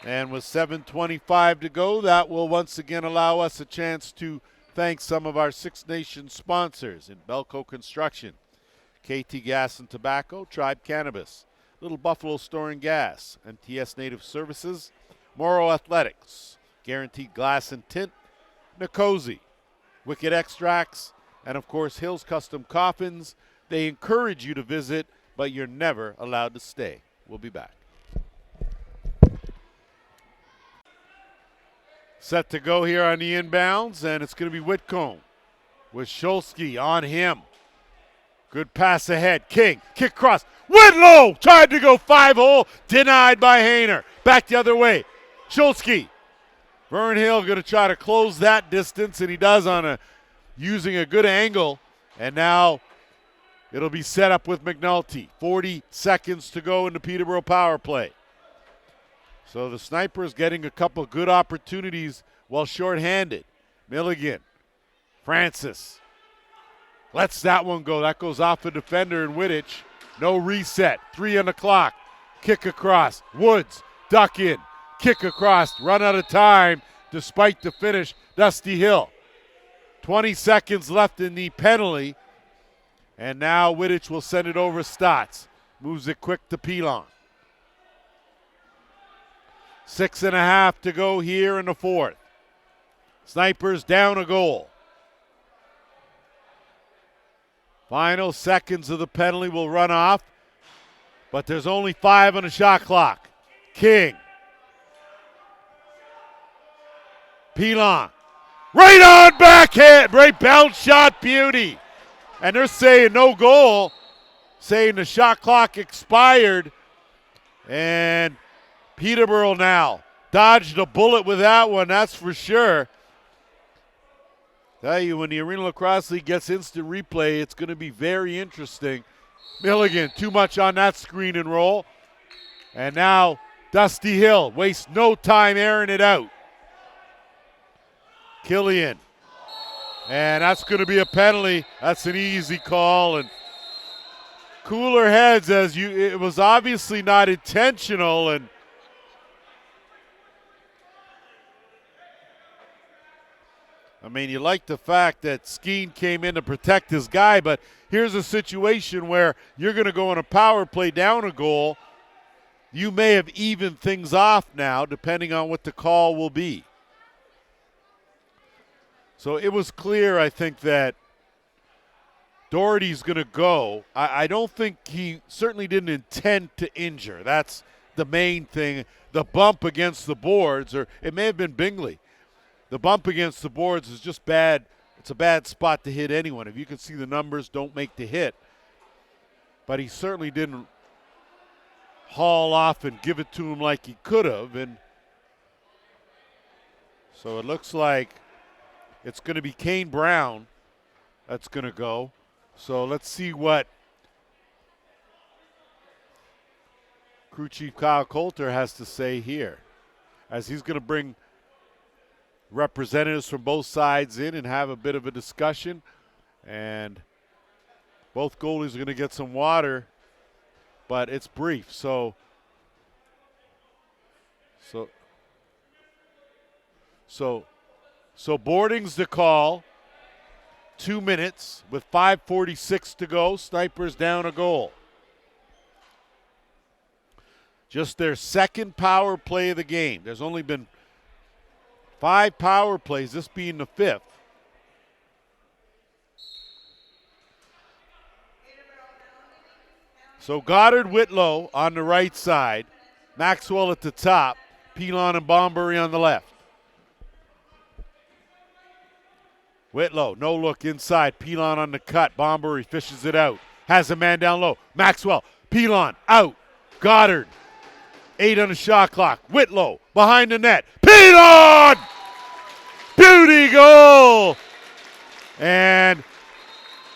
And with 7:25 to go, that will once again allow us a chance to thank some of our Six Nations sponsors in Belco Construction, KT Gas and Tobacco, Tribe Cannabis, Little Buffalo Store and Gas, MTS Native Services, Morrow Athletics, Guaranteed Glass and Tint, Nicosi, Wicked Extracts, and of course Hills Custom Coffins. They encourage you to visit, but you're never allowed to stay. We'll be back. Set to go here on the inbounds, and it's going to be Whitcomb with Shulsky on him. Good pass ahead. King, kick cross. Whitlow tried to go 5-hole, denied by Hayner. Back the other way. Shulsky. Vern Hill going to try to close that distance, and he does on using a good angle. And now it'll be set up with McNulty. 40 seconds to go in the Peterborough power play. So the Snipers getting a couple good opportunities while shorthanded. Milligan, Francis, lets that one go. That goes off the defender in Wittich. No reset. 3 on the clock. Kick across. Woods, duck in. Kick across. Run out of time despite the finish. Dusty Hill. 20 seconds left in the penalty. And now Wittich will send it over Stotts. Moves it quick to Pilon. 6.5 to go here in the fourth. Snipers down a goal. Final seconds of the penalty will run off, but there's only 5 on the shot clock. King. Pilon. Right on backhand. Right bounce shot, beauty. And they're saying no goal, saying the shot clock expired. And Peterborough now dodged a bullet with that one, that's for sure. Tell you, when the Arenalacrosseleague gets instant replay, it's going to be very interesting. Milligan, too much on that screen and roll. And now Dusty Hill wastes no time airing it out. Killian. And that's going to be a penalty. That's an easy call. And cooler heads as it was obviously not intentional. And I mean, you like the fact that Skeen came in to protect his guy, but here's a situation where you're going to go on a power play down a goal. You may have evened things off now, depending on what the call will be. So it was clear, I think, that Doherty's going to go. I don't think he certainly didn't intend to injure. That's the main thing. The bump against the boards, or it may have been Bingley. The bump against the boards is just bad. It's a bad spot to hit anyone. If you can see the numbers, don't make the hit. But he certainly didn't haul off and give it to him like he could have. And so it looks like it's going to be Kane Brown that's going to go. So let's see what crew chief Kyle Coulter has to say here, as he's going to bring representatives from both sides in and have a bit of a discussion. And Both goalies are going to get some water, but it's brief. So boarding's the call. 2 minutes with 5:46 to go. Snipers down a goal. Just their second power play of the game. There's only been 5 power plays, this being the 5th. So Goddard, Whitlow on the right side. Maxwell at the top. Pilon and Bombury on the left. Whitlow, no look inside. Pilon on the cut. Bombury fishes it out. Has a man down low. Maxwell, Pilon, out. Goddard, 8 on the shot clock. Whitlow, behind the net. Pilon! Beauty goal! And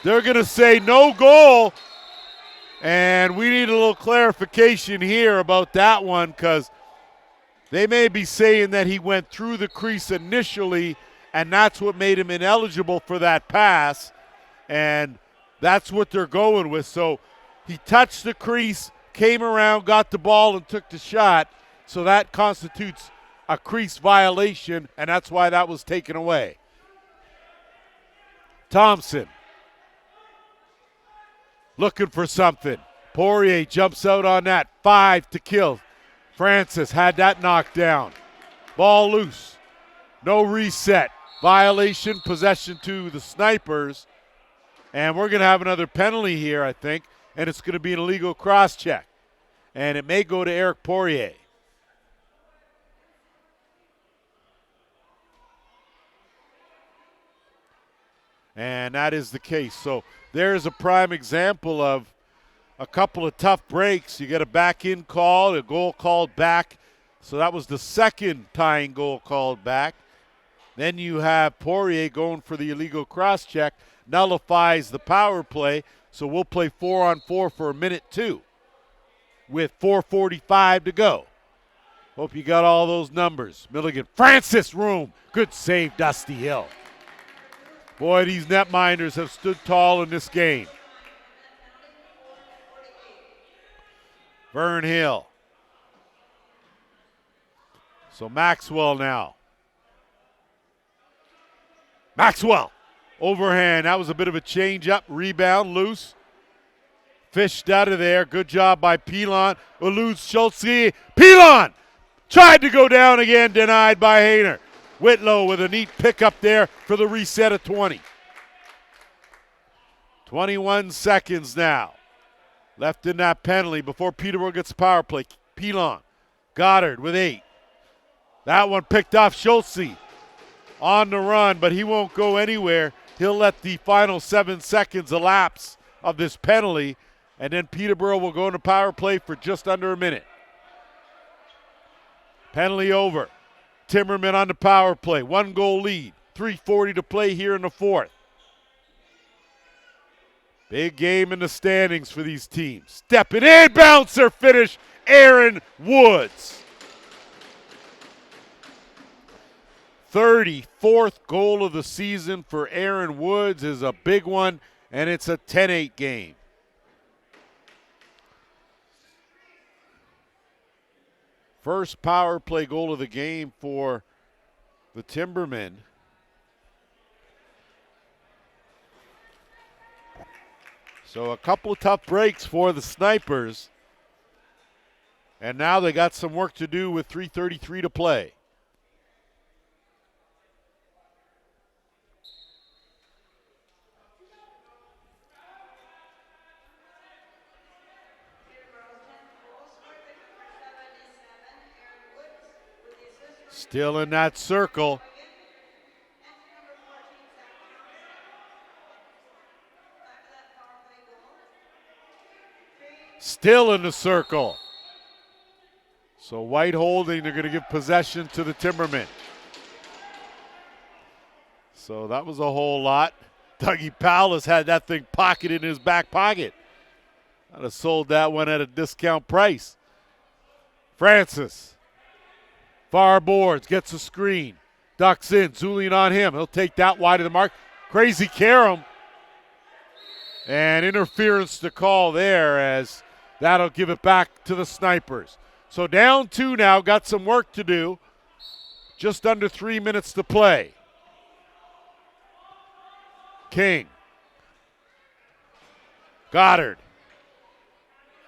they're going to say no goal. And we need a little clarification here about that one, because they may be saying that he went through the crease initially, and that's what made him ineligible for that pass, and that's what they're going with. So he touched the crease, came around, got the ball, and took the shot, so that constitutes a crease violation, and that's why that was taken away. Thompson looking for something. Poirier jumps out on that. 5 to kill. Francis had that knocked down. Ball loose. No reset. Violation, possession to the Snipers. And we're going to have another penalty here, I think. And it's going to be an illegal cross-check. And it may go to Eric Poirier. And that is the case. So there's a prime example of a couple of tough breaks. You get a back-in call, a goal called back. So that was the second tying goal called back. Then you have Poirier going for the illegal cross-check, nullifies the power play. So we'll play 4-on-4 for a minute, too, with 4:45 to go. Hope you got all those numbers. Milligan, Francis, room. Good save, Dusty Hill. Boy, these netminders have stood tall in this game. Vern Hill. So Maxwell now. Maxwell, overhand. That was a bit of a change-up. Rebound, loose. Fished out of there. Good job by Pilon. Eludes Schultze. Pilon tried to go down again, denied by Hayner. Whitlow with a neat pickup there for the reset of 20. 21 seconds now left in that penalty before Peterborough gets the power play. Pilon, Goddard with 8. That one picked off Schultze on the run, but he won't go anywhere. He'll let the final 7 seconds elapse of this penalty, and then Peterborough will go into power play for just under a minute. Penalty over. Timbermen on the power play. 1-goal lead. 3:40 to play here in the 4th. Big game in the standings for these teams. Stepping in, bouncer finish, Aaron Woods. 34th goal of the season for Aaron Woods is a big one, and it's a 10-8 game. First power play goal of the game for the Timbermen. So a couple of tough breaks for the Snipers. And now they got some work to do with 3:33 to play. Still in that circle. Still in the circle. So White holding, they're going to give possession to the Timbermen. So that was a whole lot. Dougie Powell had that thing pocketed in his back pocket. I'd have sold that one at a discount price. Francis. Far boards, gets a screen. Ducks in, Zulian on him. He'll take that wide of the mark. Crazy Karam. And interference to call there, as that'll give it back to the Snipers. So down 2 now, got some work to do. Just under 3 minutes to play. King. Goddard.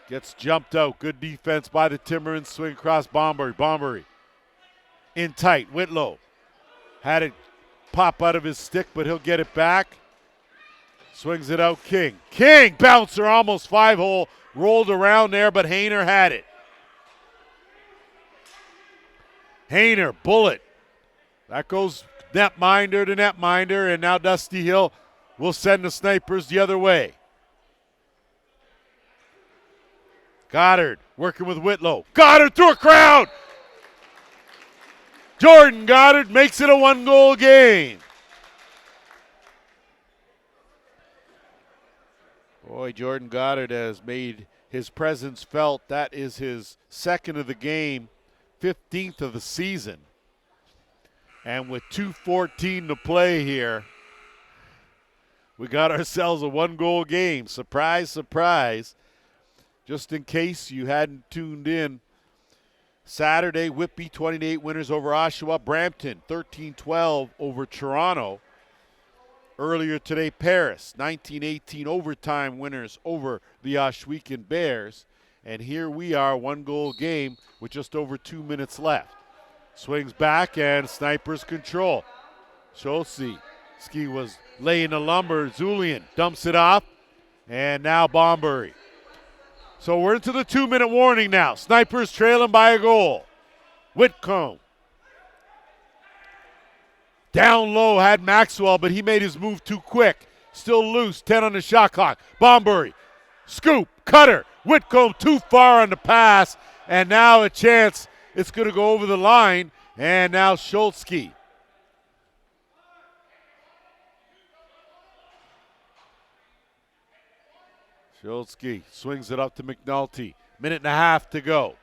Gets jumped out. Good defense by the Timbermen. Swing across Bombury. Bombury in tight. Whitlow had it pop out of his stick, but he'll get it back. Swings it out, King. King, bouncer, almost 5-hole. Rolled around there, but Hayner had it. Hayner, bullet. That goes netminder to netminder, and now Dusty Hill will send the Snipers the other way. Goddard working with Whitlow. Goddard through a crowd. Jordan Goddard makes it a 1-goal game. Boy, Jordan Goddard has made his presence felt. That is his 2nd of the game, 15th of the season. And with 2:14 to play here, we got ourselves a 1-goal game. Surprise, surprise. Just in case you hadn't tuned in, Saturday, Whitby 28 winners over Oshawa. Brampton 13-12 over Toronto. Earlier today, Paris 19-18 overtime winners over the Oswegan Bears. And here we are, 1-goal game with just over 2 minutes left. Swings back and Snipers control. Schultze. Ski was laying the lumber. Zulian dumps it off. And now Bombury. So we're into the 2-minute warning now. Snipers trailing by a goal. Whitcomb. Down low had Maxwell, but he made his move too quick. Still loose, 10 on the shot clock. Bombury, scoop, cutter. Whitcomb too far on the pass, and now a chance. It's going to go over the line, and now Schultze. Schultze swings it up to McNulty. 1.5 minutes to go.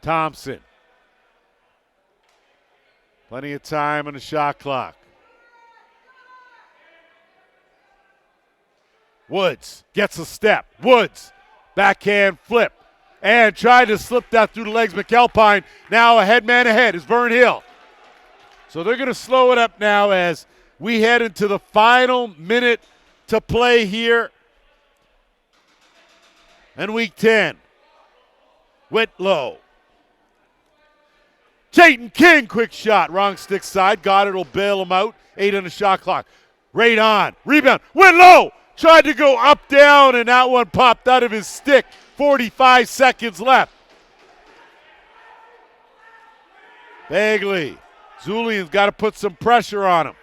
Thompson. Plenty of time on the shot clock. Woods gets a step. Woods, backhand flip. And tried to slip that through the legs. McAlpine now a headman ahead is Vern Hill. So they're going to slow it up now as we head into the final minute to play here in Week 10. Whitlow. Jayden King, quick shot. Wrong stick side. Goddard will bail him out. 8 on the shot clock. Right on. Rebound. Whitlow tried to go up, down, and that one popped out of his stick. 45 seconds left. Bagley. Zulian's got to put some pressure on him.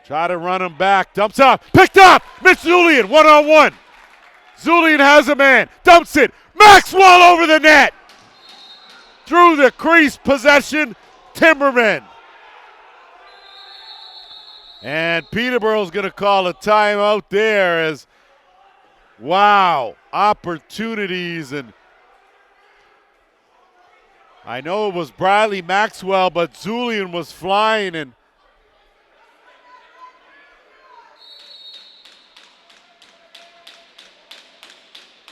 Try to run him back. Dumps off. Picked up. Mitch Zulian, 1-on-1. Zulian has a man. Dumps it. Maxwell over the net. Through the crease, possession, Timbermen. And Peterborough's going to call a timeout there as, wow, opportunities. And I know it was Bradley Maxwell, but Zulian was flying. And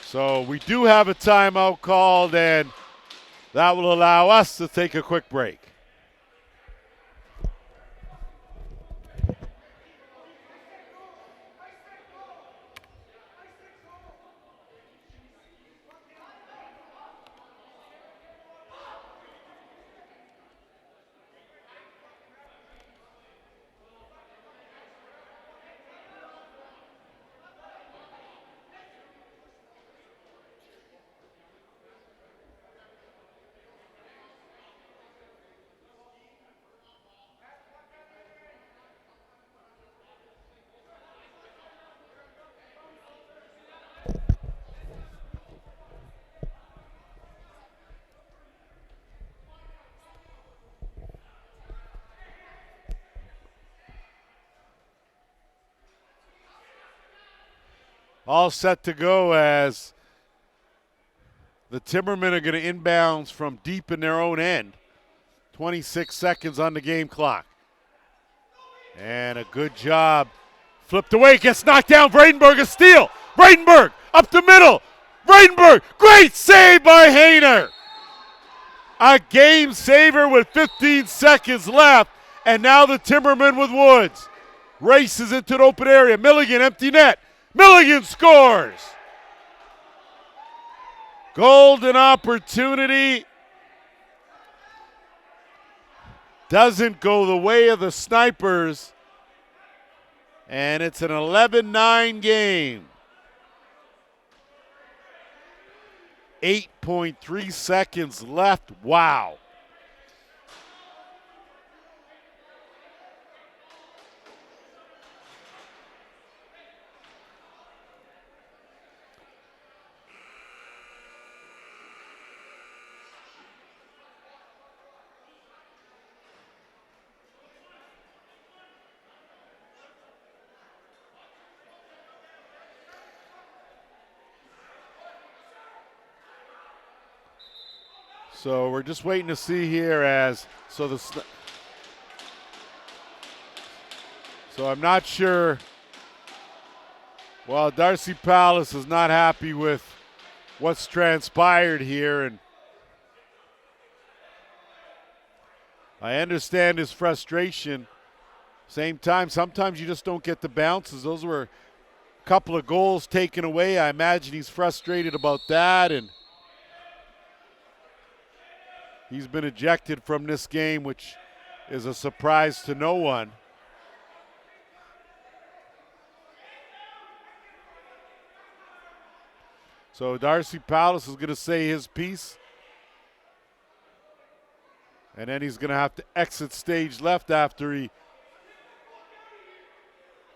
so we do have a timeout called, and that will allow us to take a quick break. All set to go as the Timbermen are going to inbounds from deep in their own end. 26 seconds on the game clock. And a good job. Flipped away, gets knocked down. Vredenberg, a steal. Vredenberg up the middle. Vredenberg, great save by Hayner. A game saver with 15 seconds left. And now the Timbermen with Woods. Races into the open area. Milligan, empty net. Milligan scores. Golden opportunity. Doesn't go the way of the Snipers. And it's an 11-9 game. 8.3 seconds left. Wow. So we're just waiting to see here so I'm not sure. Well, Darcy Palace is not happy with what's transpired here, and I understand his frustration. Same time, sometimes you just don't get the bounces. Those were a couple of goals taken away. I imagine he's frustrated about that, and he's been ejected from this game, which is a surprise to no one. So Darcy Palace is going to say his piece. And then he's going to have to exit stage left after he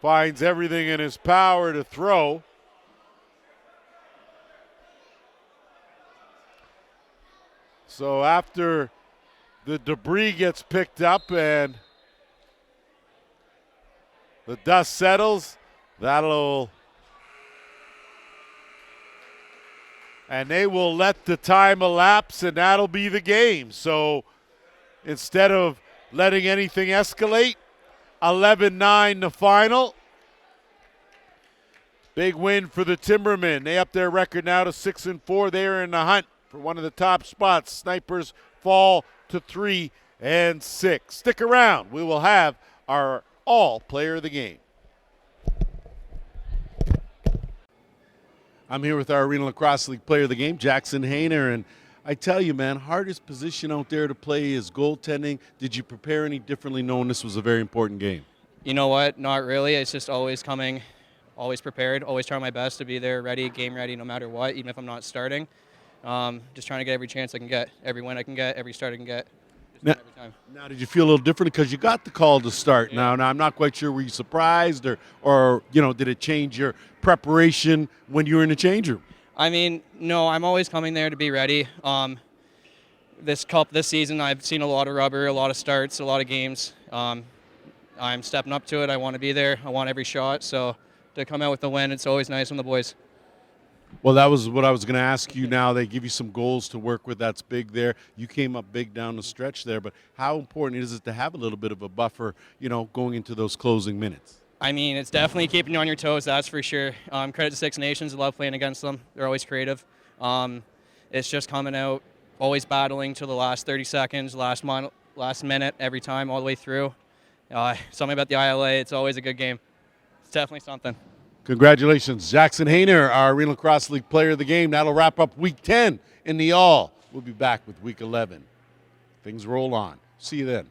finds everything in his power to throw. So after the debris gets picked up and the dust settles, and they will let the time elapse, and that'll be the game. So instead of letting anything escalate, 11-9 the final. Big win for the Timbermen. They up their record now to 6-4. They are in the hunt for one of the top spots. Snipers fall to 3-6. Stick around. We will have our all-player of the game. I'm here with our Arenalacrosseleague player of the game, Jackson Hayner, and I tell you, man, hardest position out there to play is goaltending. Did you prepare any differently knowing this was a very important game? You know what? Not really. It's just always coming, always prepared, always trying my best to be there, ready, game ready, no matter what, even if I'm not starting. Just trying to get every chance I can get, every win I can get, every start I can get. Every time. Now, did you feel a little different because you got the call to start? Yeah. Now I'm not quite sure. Were you surprised, or did it change your preparation when you were in the change room? I mean, no. I'm always coming there to be ready. This season, I've seen a lot of rubber, a lot of starts, a lot of games. I'm stepping up to it. I want to be there. I want every shot. So to come out with the win, it's always nice from the boys. Well, that was what I was going to ask you now. They give you some goals to work with. That's big there. You came up big down the stretch there, but how important is it to have a little bit of a buffer, going into those closing minutes? I mean, it's definitely keeping you on your toes, that's for sure. Credit to Six Nations. I love playing against them. They're always creative. It's just coming out, always battling to the last 30 seconds, last minute, every time, all the way through. Something about the ILA, it's always a good game. It's definitely something. Congratulations, Jackson Hayner, our Arenalacrosseleague player of the game. That'll wrap up Week 10 in the All. We'll be back with Week 11. Things roll on. See you then.